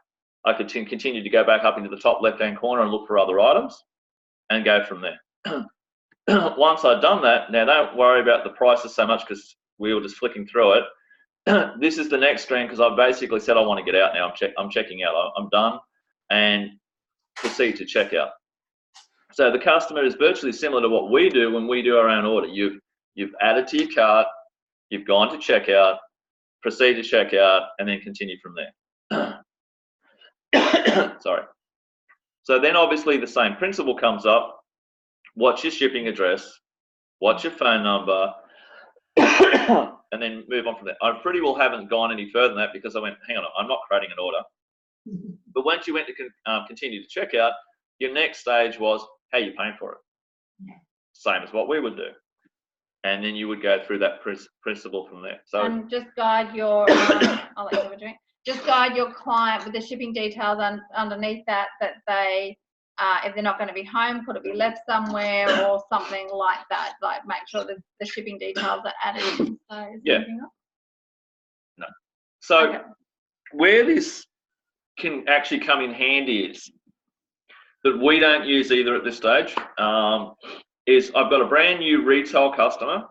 I could continue to go back up into the top left-hand corner and look for other items and go from there. Once I'd done that, now don't worry about the prices so much because we were just flicking through it. This is the next screen because I basically said I want to get out now. I'm checking out. I'm done, and proceed to checkout. So the customer is virtually similar to what we do when we do our own order. You've added to your cart, you've gone to checkout, proceed to checkout, and then continue from there. Sorry. So then obviously the same principle comes up. What's your shipping address? What's your phone number? And then move on from there. I pretty well haven't gone any further than that because I went, hang on, I'm not creating an order. But once you went to continue to checkout, your next stage was how you paying for it. Same as what we would do. And then you would go through that principle from there. So
and just guide your, I'll let you have a drink. Just guide your client with the shipping details underneath that they, if they're not going to be home, could it be left somewhere or something like that? Like make sure that the shipping details are added. So
yeah. No. So okay. Where this can actually come in handy is that we don't use either at this stage. Is I've got a brand new retail customer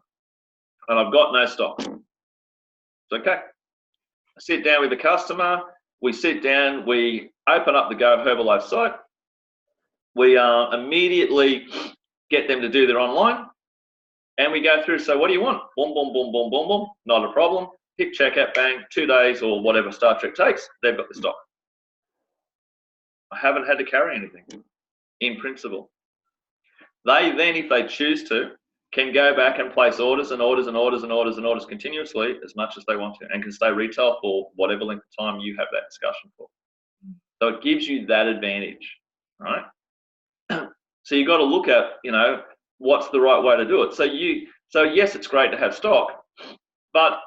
and I've got no stock. It's okay. I sit down with the customer, we sit down, we open up the Go Herbalife site, we immediately get them to do their online, and we go through, so what do you want? Boom, boom, boom, boom, boom, boom, not a problem. Hit checkout, bang, 2 days or whatever Star Trek takes, they've got the stock. I haven't had to carry anything, in principle. They then, if they choose to, can go back and place orders and orders and orders and orders and orders continuously as much as they want to, and can stay retail for whatever length of time you have that discussion for. So it gives you that advantage, right? So you've got to look at, what's the right way to do it. So yes, it's great to have stock, but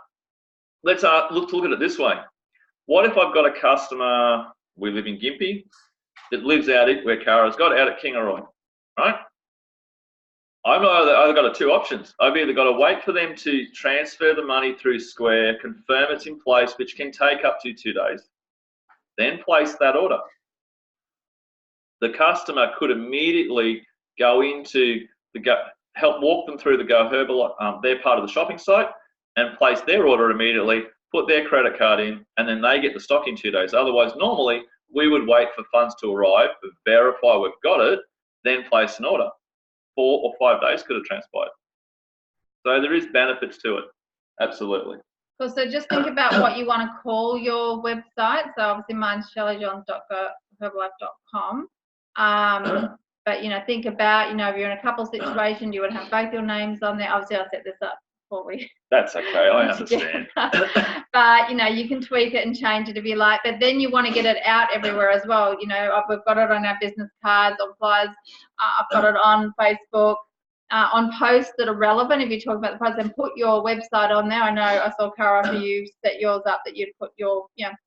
let's look at it this way. What if I've got a customer, we live in Gympie, that lives out where Kara's got, out at Kingaroy, right? I've either got 2 options. I've either got to wait for them to transfer the money through Square, confirm it's in place, which can take up to 2 days, then place that order. The customer could immediately go into help walk them through the Go Herbalife, their part of the shopping site, and place their order immediately, put their credit card in, and then they get the stock in 2 days. Otherwise, normally, we would wait for funds to arrive, verify we've got it, then place an order. 4 or 5 days could have transpired. So there is benefits to it, absolutely.
Well, so just think about what you want to call your website. So obviously mine's shelleyjohns.herbalife.com. But, think about, if you're in a couple situation, you would have both your names on there. Obviously, I'll set this up for we.
That's okay, I understand.
But, you can tweak it and change it if you like. But then you want to get it out everywhere as well. We've got it on our business cards, on flyers. I've got it on Facebook, on posts that are relevant. If you talk about the price, then put your website on there. I know I saw, Cara, after you set yours up, that you'd put your,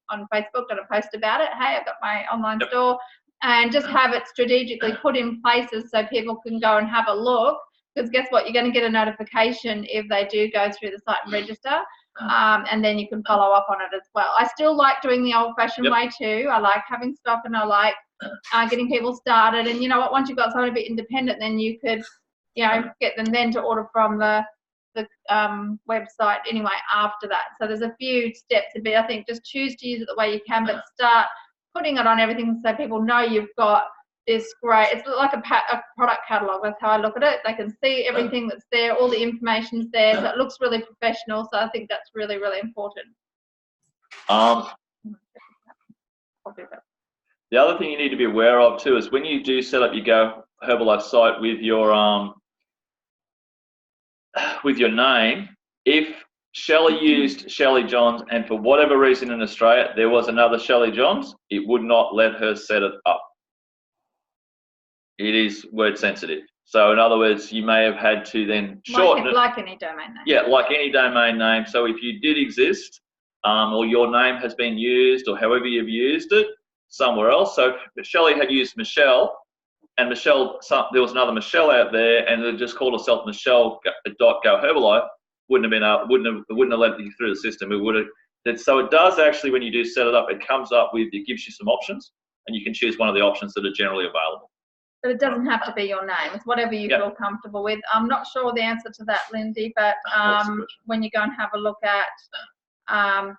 on Facebook, done a post about it. Hey, I've got my online store. And just have it strategically put in places so people can go and have a look. Because guess what? You're going to get a notification if they do go through the site and register. and then you can follow up on it as well. I still like doing the old-fashioned way too. I like having stock, and I like getting people started. And you know what? Once you've got someone a bit independent, then you could, you know, get them then to order from the website anyway after that. So there's a few steps a bit. I think just choose to use it the way you can, but start putting it on everything so people know you've got this great, it's like a product catalog. That's how I look at it. They can see everything that's there, all the information's there, so it looks really professional. So I think that's really, really important.
The other thing you need to be aware of too is when you do set up your Go Herbalife site with your name, if Shelley used Shelley Johns and for whatever reason in Australia there was another Shelley Johns, it would not let her set it up. It is word sensitive. So in other words, you may have had to then shorten it.
Like any domain name.
Yeah, like any domain name. So if you did exist, or your name has been used, or however you've used it somewhere else. So if Shelley had used Michelle, and Michelle, there was another Michelle out there, and it just called herself Michelle.GoHerbalife, wouldn't have let you through the system. It would have. So it does actually, when you do set it up, it comes up with, it gives you some options, and you can choose one of the options that are generally available.
But it doesn't have to be your name. It's whatever you feel comfortable with. I'm not sure the answer to that, Lindsay, but when you go and have a look at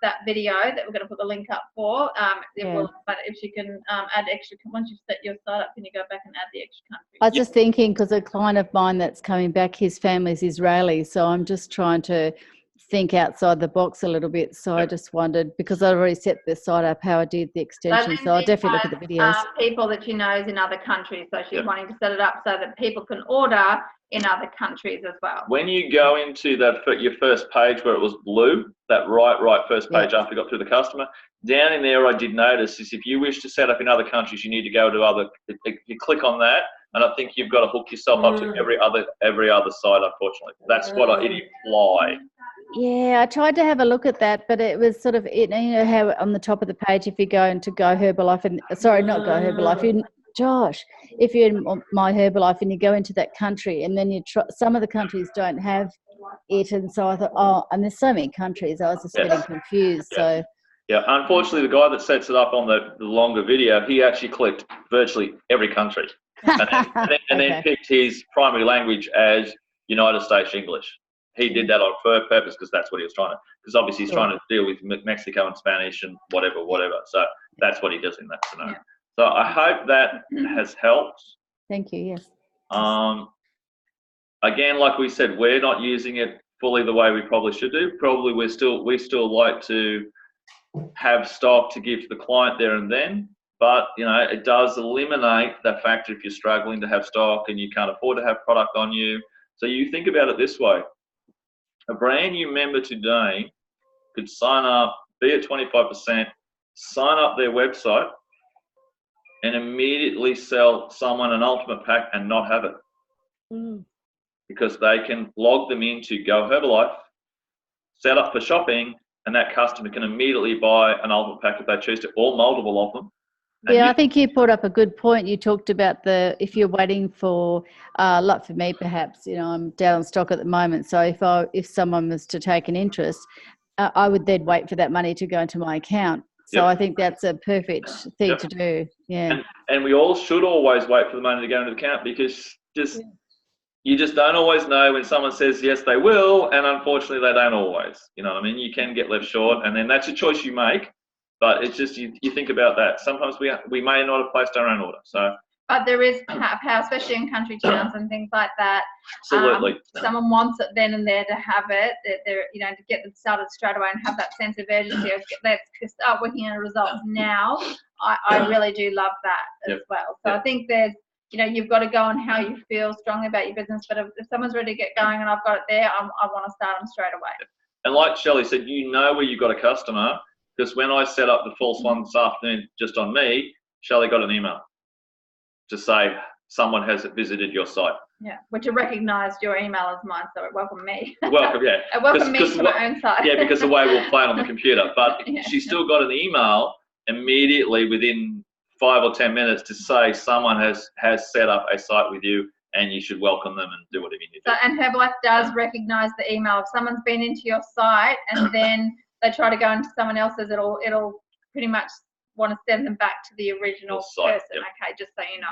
that video that we're going to put the link up for, it will, but if you can add extra, once you've set your site up, can you go back and add the extra countries?
I was just thinking, because a client of mine that's coming back, his family's Israeli, so I'm just trying to think outside the box a little bit. So I just wondered, because I already set the site up, how I did the extension. So I'll definitely look at the videos.
People that she knows in other countries, so she's wanting to set it up so that people can order in other countries as well.
When you go into that your first page where it was blue, that right first page after you got through the customer, down in there I did notice is if you wish to set up in other countries, you need to go to other. You click on that, and I think you've got to hook yourself up to every other site. Unfortunately, that's what it implied.
Yeah, I tried to have a look at that, but it was sort of, you know how on the top of the page, if you go into Go Herbalife, and sorry, not Go Herbalife, if you're in My Herbalife and you go into that country, and then you try, some of the countries don't have it, and so I thought, and there's so many countries, I was just getting confused. So
yeah, unfortunately, the guy that sets it up on the longer video, he actually clicked virtually every country, and then picked his primary language as United States English. He did that on purpose because that's what he was trying to, because obviously he's trying to deal with Mexico and Spanish and whatever. So that's what he does in that scenario. Yeah. So I hope that has helped.
Thank you, yes.
Again, like we said, we're not using it fully the way we probably should do. Probably we still like to have stock to give to the client there and then, but you know, it does eliminate that factor if you're struggling to have stock and you can't afford to have product on you. So you think about it this way. A brand new member today could sign up, be at 25%, sign up their website, and immediately sell someone an ultimate pack and not have it. Because they can log them into Go Herbalife, set up for shopping, and that customer can immediately buy an ultimate pack if they choose to, or multiple of them.
Yeah, I think you brought up a good point. You talked about if you're waiting for, like for me perhaps, you know, I'm down on stock at the moment. So if someone was to take an interest, I would then wait for that money to go into my account. So I think that's a perfect thing to do. Yeah.
And we all should always wait for the money to go into the account, because you just don't always know when someone says yes they will, and unfortunately they don't always. You know what I mean? You can get left short, and then that's a choice you make. But it's just, you think about that. Sometimes we may not have placed our own order. So,
but there is power, especially in country towns and things like that.
Absolutely.
Someone wants it then and there to have it. They're, you know, to get them started straight away and have that sense of urgency. Let's start working on results now. I really do love that as well. So I think there's, you know, you've got to go on how you feel strongly about your business. But if someone's ready to get going and I've got it there, I want to start them straight away.
And like Shelley said, you know where you've got a customer. Because when I set up the false one this afternoon just on me, Shelley got an email to say someone has visited your site.
Yeah, which recognised your email as mine, so it welcomed me.
Welcome, yeah.
It welcomed me to my own site.
Yeah, because the way we'll play it on the computer. But she still got an email immediately within 5 or 10 minutes to say someone has set up a site with you and you should welcome them and do whatever you need to
So, and Herbalife does recognise the email. If someone's been into your site and then they try to go into someone else's, it'll pretty much want to send them back to the original
site,
person.
yep.
Okay, just so you know.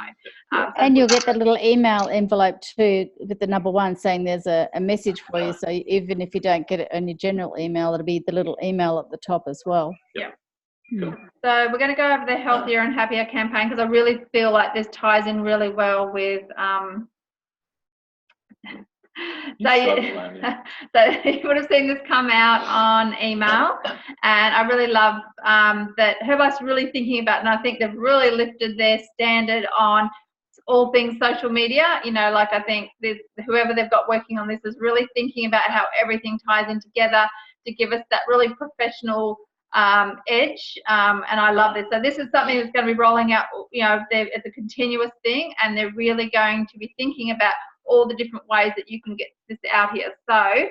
So
And you'll get that little email envelope too with the number 1 saying there's a message for you. So even if you don't get it on your general email, it'll be the little email at the top as well.
Yeah. Cool. So we're going to go over the Healthier and Happier campaign because I really feel like this ties in really well with so you would have seen this come out on email, and I really love that Herbalife's really thinking about, and I think they've really lifted their standard on all things social media. You know, like I think whoever they've got working on this is really thinking about how everything ties in together to give us that really professional edge, and I love this. So this is something that's going to be rolling out, you know, it's a continuous thing, and they're really going to be thinking about all the different ways that you can get this out here. So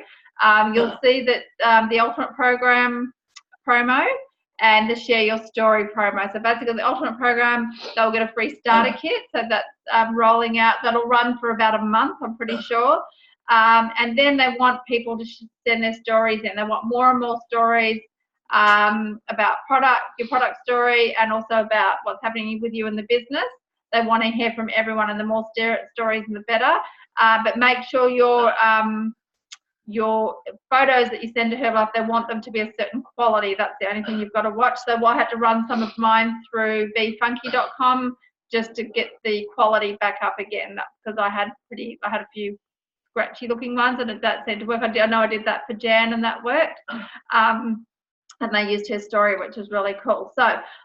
you'll see that the Ultimate Program promo and the Share Your Story promo. So basically the Ultimate Program, they'll get a free starter kit. So that's rolling out. That'll run for about a month, I'm pretty sure. And then they want people to send their stories in. They want more and more stories about your product story, and also about what's happening with you in the business. They want to hear from everyone, and the more stories, the better. But make sure your photos that you send to Herbalife, they want them to be a certain quality. That's the only thing you've got to watch. So I had to run some of mine through befunky.com just to get the quality back up again, because I had a few scratchy looking ones, and that seemed to work. I know I did that for Jan, and that worked. And they used her story, which was really cool. So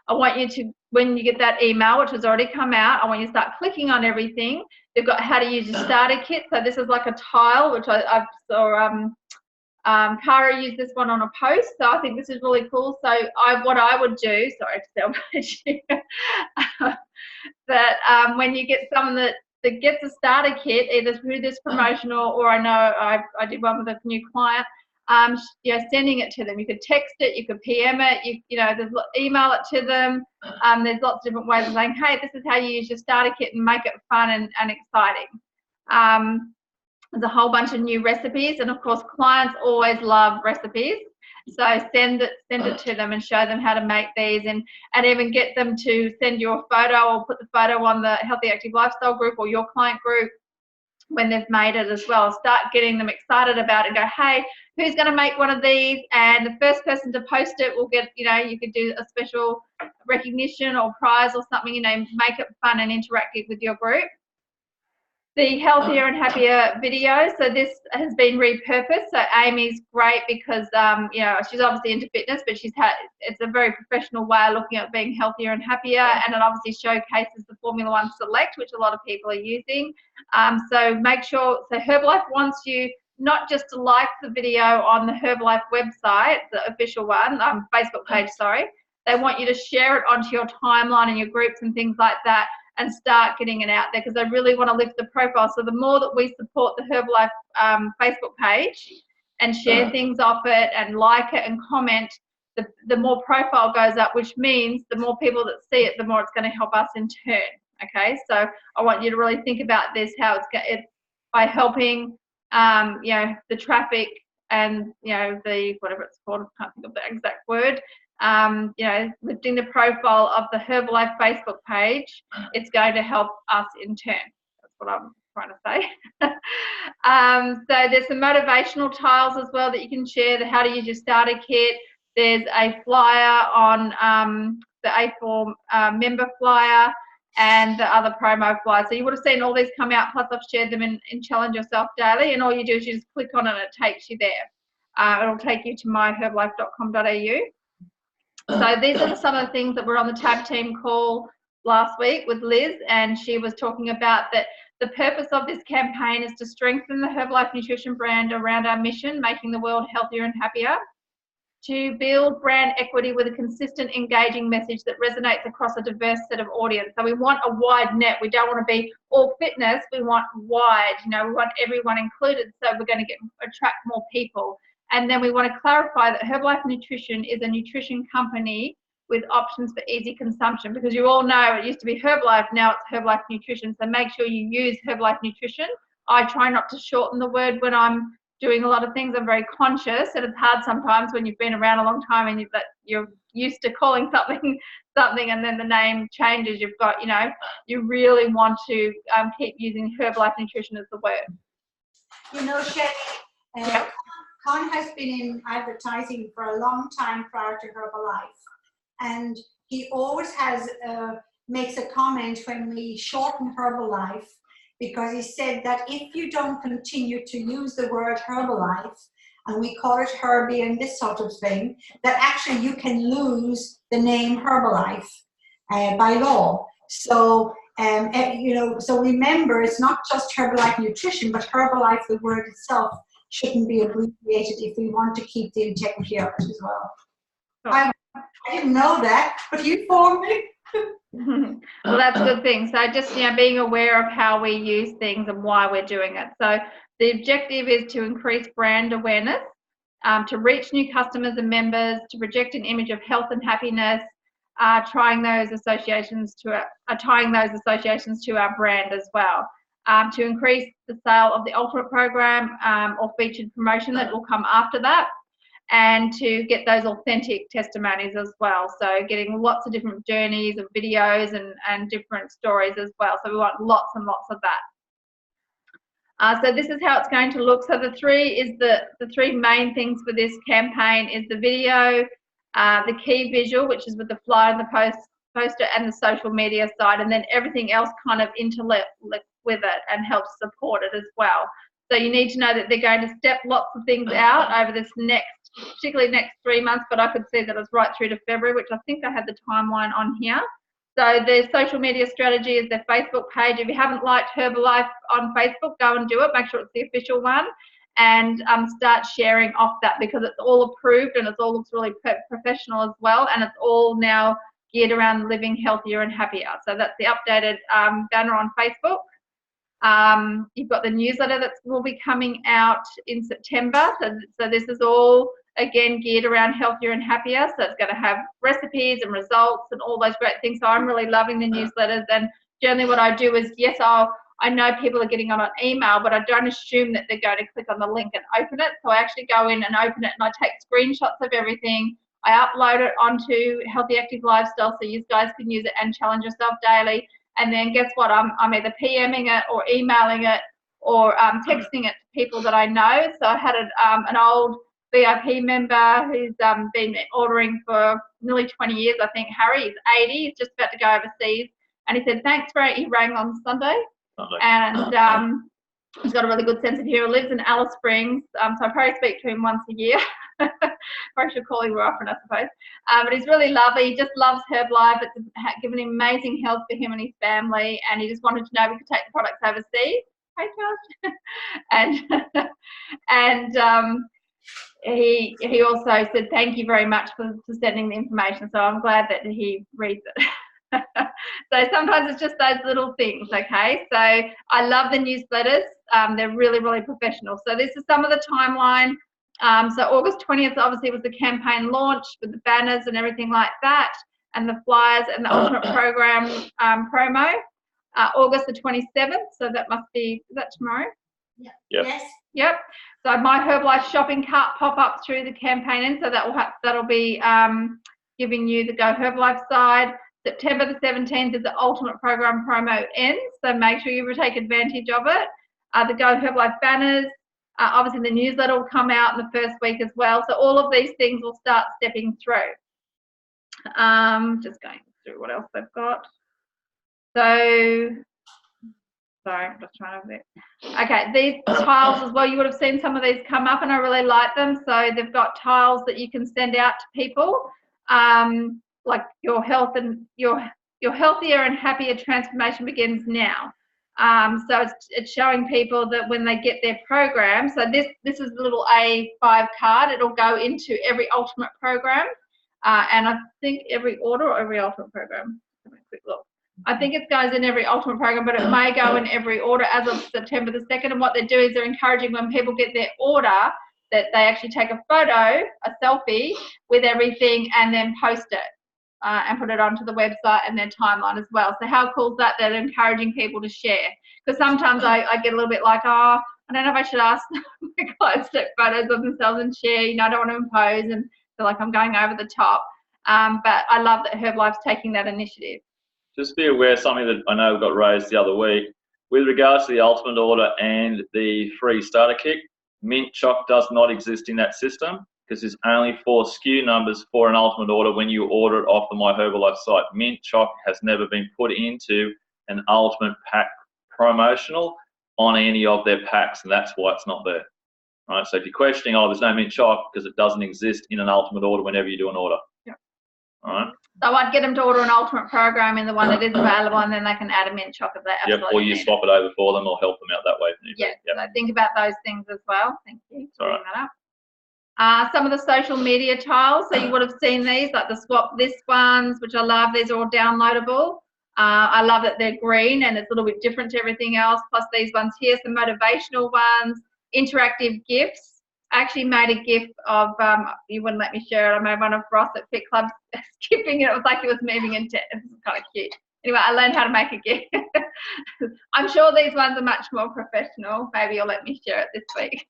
I want you to, when you get that email, which has already come out, I want you to start clicking on everything. They've got how to use your starter kit. So this is like a tile, which I saw Cara used this one on a post. So I think this is really cool. So what I would do, sorry to sell that when you get someone that gets a starter kit, either through this promotional, or I know I did one with a new client, sending it to them. You could text it, you could PM it, there's email it to them. There's lots of different ways of saying, hey, this is how you use your starter kit and make it fun and exciting. There's a whole bunch of new recipes, and of course clients always love recipes. So send it to them and show them how to make these, and even get them to send you a photo, or put the photo on the Healthy Active Lifestyle group or your client group when they've made it as well. Start getting them excited about it and go, hey, who's going to make one of these? And the first person to post it will get, you could do a special recognition or prize or something, make it fun and interactive with your group. The Healthier and Happier video, so this has been repurposed. So Amy's great because she's obviously into fitness, but it's a very professional way of looking at being healthier and happier, and it obviously showcases the Formula One Select, which a lot of people are using. So make sure, so Herbalife wants you not just to like the video on the Herbalife website, the official one, Facebook page, sorry. They want you to share it onto your timeline and your groups and things like that, and start getting it out there, because they really want to lift the profile. So the more that we support the Herbalife Facebook page and share things off it and like it and comment, the more profile goes up, which means the more people that see it, the more it's going to help us in turn. Okay, so I want you to really think about this, how it's by helping the traffic and the whatever it's called, I can't think of the exact word, lifting the profile of the Herbalife Facebook page, it's going to help us in turn. That's what I'm trying to say. So there's some motivational tiles as well that you can share, how to use your starter kit. There's a flyer on the A4 member flyer and the other promo flyer. So you would have seen all these come out, plus I've shared them in Challenge Yourself Daily, and all you do is you just click on it and it takes you there. It'll take you to myherbalife.com.au. So these are some of the things that were on the Tab Team call last week with Liz, and she was talking about that the purpose of this campaign is to strengthen the Herbalife nutrition brand around our mission, making the world healthier and happier, to build brand equity with a consistent, engaging message that resonates across a diverse set of audience. So we want a wide net. We don't want to be all fitness. We want wide, we want everyone included, so we're going to attract more people. And then we want to clarify that Herbalife Nutrition is a nutrition company with options for easy consumption, because you all know it used to be Herbalife, now it's Herbalife Nutrition. So make sure you use Herbalife Nutrition. I try not to shorten the word when I'm doing a lot of things. I'm very conscious, and it's hard sometimes when you've been around a long time and you're used to calling something and then the name changes. You've got, you really want to keep using Herbalife Nutrition as the word.
Shelley, Con has been in advertising for a long time prior to Herbalife, and he always makes a comment when we shorten Herbalife, because he said that if you don't continue to use the word Herbalife, and we call it Herbie and this sort of thing, that actually you can lose the name Herbalife by law. So, so remember, it's not just Herbalife Nutrition, but Herbalife, the word itself, shouldn't be abbreviated if we want to keep the integrity of it as well.
Oh.
I didn't know that, but you informed me.
Well, that's a good thing. So just, being aware of how we use things and why we're doing it. So the objective is to increase brand awareness, to reach new customers and members, to project an image of health and happiness, tying those associations to our brand as well, to increase the sale of the Ultimate program or featured promotion that will come after that, and to get those authentic testimonies as well. So getting lots of different journeys of videos and different stories as well. So we want lots and lots of that. So this is how it's going to look. So the three main things for this campaign is the video, the key visual, which is with the flyer and the poster, and the social media side, and then everything else kind of interlinked with it and helps support it as well. So you need to know that they're going to step lots of things out over this particularly next 3 months, but I could see that it's right through to February, which I think I had the timeline on here. So their social media strategy is their Facebook page. If you haven't liked Herbalife on Facebook, go and do it. Make sure it's the official one, and start sharing off that, because it's all approved and it all looks really professional as well, and it's all now geared around living healthier and happier. So that's the updated banner on Facebook. You've got the newsletter that will be coming out in September. So this is all, again, geared around healthier and happier. So it's going to have recipes and results and all those great things. So I'm really loving the newsletters. And generally what I do is, yes, I know people are getting on an email, but I don't assume that they're going to click on the link and open it. So I actually go in and open it, and I take screenshots of everything. I upload it onto Healthy Active Lifestyle, so you guys can use it and challenge yourself daily. And then guess what? I'm either PMing it or emailing it or texting it to people that I know. So I had an old VIP member who's been ordering for nearly 20 years, I think. Harry, he's 80, he's just about to go overseas. And he said, thanks for it. He rang on Sunday. And he's got a really good sense of humor. Lives in Alice Springs. So I probably speak to him once a year. Probably should call him more often, I suppose. But he's really lovely. He just loves Herbalife. It's given him amazing health for him and his family, and he just wanted to know if we could take the products overseas. Hey, Josh. and he also said thank you very much for sending the information. So I'm glad that he reads it. So sometimes it's just those little things, okay? So I love the newsletters. They're really, really professional. So this is some of the timeline. So August 20th obviously was the campaign launch with the banners and everything like that, and the flyers and the Ultimate program promo. August the 27th, so that must be, is that tomorrow?
Yeah.
Yep.
Yes.
Yep. So my Herbalife shopping cart pop up through the campaign, and so that'll be giving you the Go Herbalife side. September the 17th is the Ultimate program promo ends, so make sure you take advantage of it. The Go Herbalife banners. Obviously, the newsletter will come out in the first week as well. So all of these things will start stepping through. Just going through what else they've got. So, sorry, I'm just trying to think. Okay, these tiles as well, you would have seen some of these come up, and I really like them. So they've got tiles that you can send out to people, like your health and your healthier and happier transformation begins now. So it's showing people that when they get their program, so this is the little A5 card, it'll go into every Ultimate program, and I think every order or every Ultimate program. Have a quick look. I think it goes in every Ultimate program, but it may go in every order as of September the 2nd. And what they're doing is they're encouraging when people get their order that they actually take a photo, a selfie with everything, and then post it. and put it onto the website and their timeline as well. So how cool is that? They're encouraging people to share. Because sometimes I get a little bit like, oh, I don't know if I should ask my clients to take photos of themselves and share. You know, I don't want to impose and feel like I'm going over the top. But I love that Herbalife's taking that initiative.
Just be aware, something that I know got raised the other week, with regards to the Ultimate Order and the free starter kit, Mint Choc does not exist in that system because there's only 4 SKU numbers for an Ultimate Order when you order it off the My Herbalife site. Mint Choc has never been put into an Ultimate Pack promotional on any of their packs, and that's why it's not there. Right? So if you're questioning, oh, there's no Mint Choc, because it doesn't exist in an Ultimate Order whenever you do an order.
Yep.
All right.
So I'd get them to order an Ultimate program in the one that is available, and then they can add a Mint Choc if they absolutely
Yep, or you
need
swap it over for them or help them out that way.
Yeah, so think about those things as well. Thank you for
All
bringing that up. Some of the social media tiles, so you would have seen these, like the Swap This ones, which I love. These are all downloadable. I love that they're green and it's a little bit different to everything else. Plus these ones here, some motivational ones, interactive GIFs. I actually made a GIF of, you wouldn't let me share it, I made one of Ross at Fit Club skipping it. It was like he was moving into it. It was kind of cute. Anyway, I learned how to make a GIF. I'm sure these ones are much more professional. Maybe you'll let me share it this week.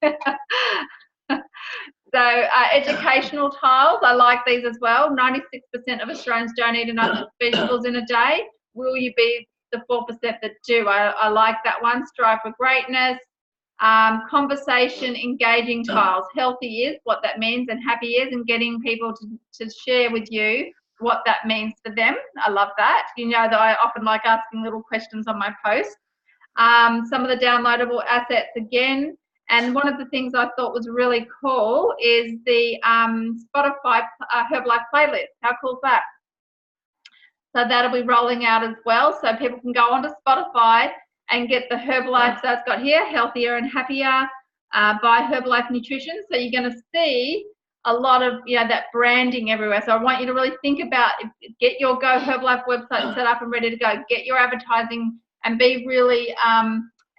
So educational tiles, I like these as well. 96% of Australians don't eat enough vegetables in a day. Will you be the 4% that do? I like that one. Strive for greatness. Conversation engaging tiles. Healthy is what that means and happy is, and getting people to share with you what that means for them. I love that. You know that I often like asking little questions on my posts. Some of the downloadable assets again. And one of the things I thought was really cool is the Spotify Herbalife playlist. How cool is that? So that'll be rolling out as well. So people can go onto Spotify and get the Herbalife. So it's got here, Healthier and Happier by Herbalife Nutrition. So you're going to see a lot of, you know, that branding everywhere. So I want you to really think about, get your Go Herbalife website set up and ready to go. Get your advertising and be really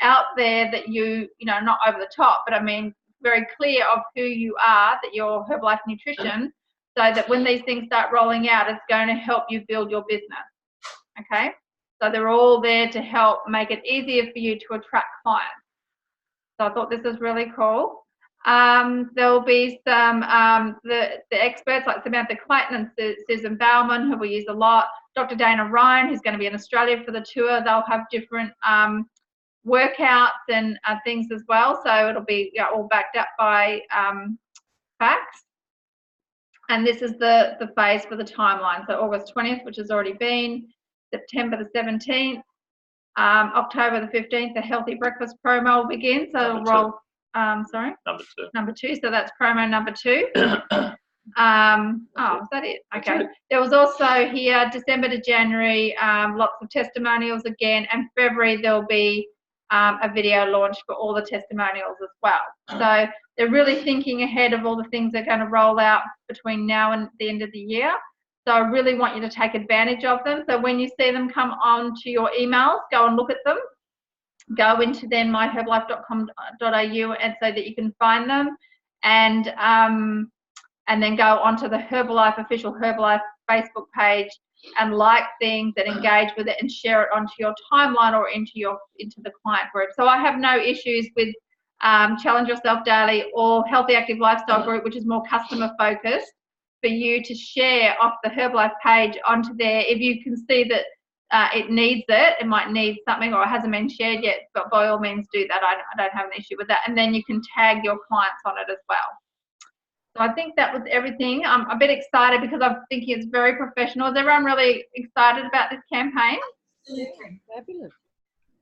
out there that you know, not over the top, but I mean very clear of who you are, that you're Herbalife Nutrition, so that when these things start rolling out, it's going to help you build your business. Okay, so they're all there to help make it easier for you to attract clients. So I thought this is really cool. There'll be some the experts like Samantha Clayton and Susan Bauman, who we use a lot. Dr. Dana Ryan, who's going to be in Australia for the tour. They'll have different workouts and things as well, so it'll be all backed up by facts. And this is the phase for the timeline. So August 20th, which has already been, September the 17th, October the 15th, the Healthy Breakfast promo will begin. So it'll roll. Sorry. Number two. So that's promo number 2. Oh, is that it? Okay. There was also here December to January, lots of testimonials again, and February there'll be a video launch for all the testimonials as well. So they're really thinking ahead of all the things they're going to roll out between now and the end of the year. So I really want you to take advantage of them. So when you see them come on to your emails, go and look at them. Go into then myherbalife.com.au and so that you can find them, and then go onto the Herbalife official Herbalife Facebook page and like things and engage with it and share it onto your timeline or into the client group. So I have no issues with Challenge Yourself Daily or Healthy Active Lifestyle group, which is more customer focused, for you to share off the Herbalife page onto there. If you can see that it needs it might need something or it hasn't been shared yet, but by all means do that. I don't have an issue with that. And then you can tag your clients on it as well. So I think that was everything. I'm a bit excited because I'm thinking it's very professional. Is everyone really excited about this campaign?
Absolutely. Fabulous.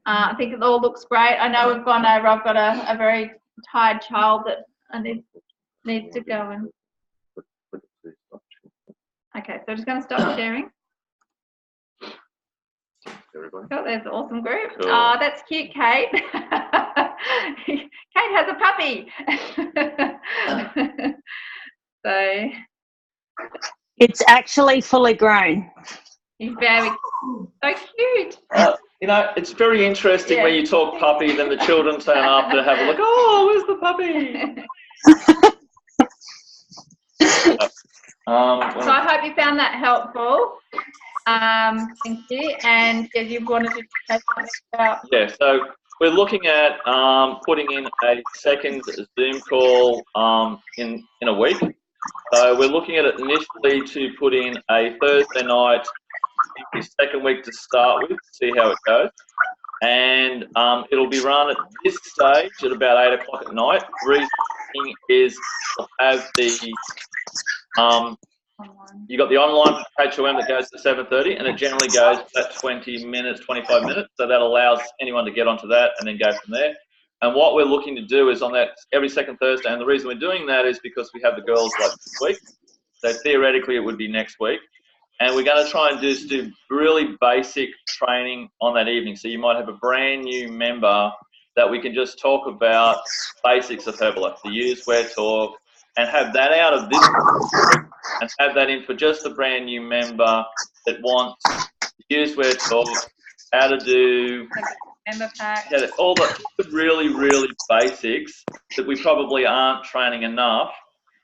I think it all looks great. I know we've gone over. I've got a very tired child that I needs to go and. Okay, so I'm just going to stop sharing.
Everybody.
Oh, there's an awesome group.
Cool.
Oh, that's cute, Kate. Kate has a puppy. So
it's actually fully grown.
he's very so cute.
You know, it's very interesting when you talk puppy, then the children turn up to have a look. Oh, where's the puppy?
So I hope you found that helpful. Thank you. And yeah, you wanted to say something about.
Yeah, so we're looking at putting in a second Zoom call in a week. So we're looking at it initially to put in a Thursday night every second week to start with, see how it goes. And it'll be run at this stage at about 8 o'clock at night. The reason is we'll have the you got the online HOM that goes to 7:30, and it generally goes at 20 minutes, 25 minutes. So that allows anyone to get onto that and then go from there. And what we're looking to do is on that every second Thursday, and the reason we're doing that is because we have the girls like this week. So theoretically, it would be next week. And we're going to try and do really basic training on that evening. So you might have a brand new member that we can just talk about basics of Herbalife, the use, where, talk, and have that out of this and have that in for just the brand new member that wants to use, where, talk, how to do
member pack.
Yeah, all the really, really basics that we probably aren't training enough.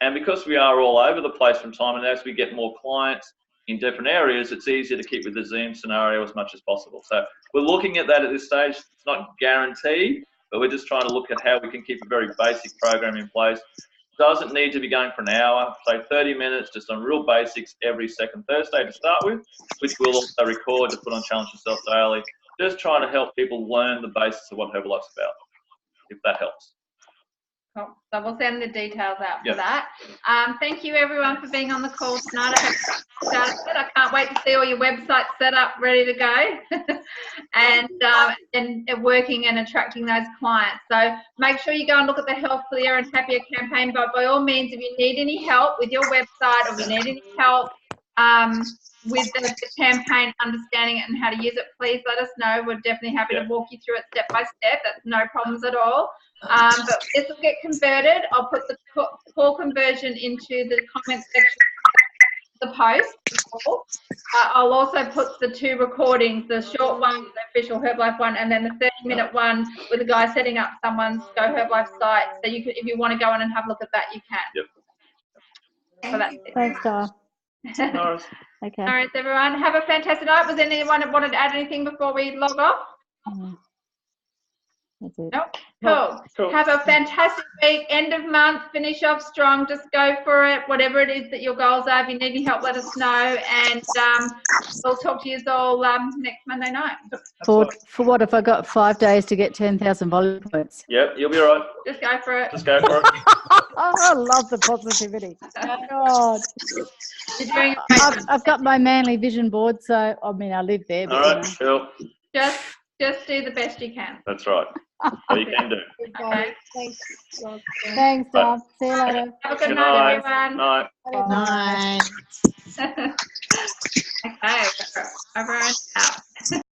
And because we are all over the place from time, and as we get more clients in different areas, it's easier to keep with the Zoom scenario as much as possible. So we're looking at that at this stage. It's not guaranteed, but we're just trying to look at how we can keep a very basic program in place. Doesn't need to be going for an hour, say 30 minutes, just on real basics every second Thursday to start with, which we'll also record to put on Challenge Yourself Daily. Just trying to help people learn the basics of what Herbalife's about, if that helps.
Cool. So we'll send the details out for that. Thank you everyone for being on the call tonight. I can't wait to see all your websites set up, ready to go, and working and attracting those clients. So make sure you go and look at the Health Clear and Happier campaign. But by all means, if you need any help with your website, or if you need any help with the campaign, understanding it and how to use it, please let us know. We're definitely happy to walk you through it step by step. That's no problems at all. But this will get converted. I'll put the call conversion into the comment section of the post. I'll also put the two recordings, the short one, the official Herbalife one, and then the 30-minute one with a guy setting up someone's Go Herbalife site. So you could, if you want to go in and have a look at that, you can.
Yep.
So that's it.
Thanks, Dar.
Nice.
Okay.
All right, everyone. Have a fantastic night. Was there anyone that wanted to add anything before we log off?
That's it.
Nope. Cool. Have a fantastic week. End of month. Finish off strong. Just go for it. Whatever it is that your goals are. If you need any help, let us know. And we'll talk to you all next Monday night.
For what if I got 5 days to get 10,000 volume points?
Yep, you'll be all right.
Just go for it.
Just go for it.
I love the positivity. God. I've got my Manly Vision board, so I mean I live there. But,
all right, cool.
Just do the best you can.
That's right. All you can do.
Okay.
Thanks, Dom. See you later.
Have a good night, everyone.
Night.
Night.
Okay, everyone out.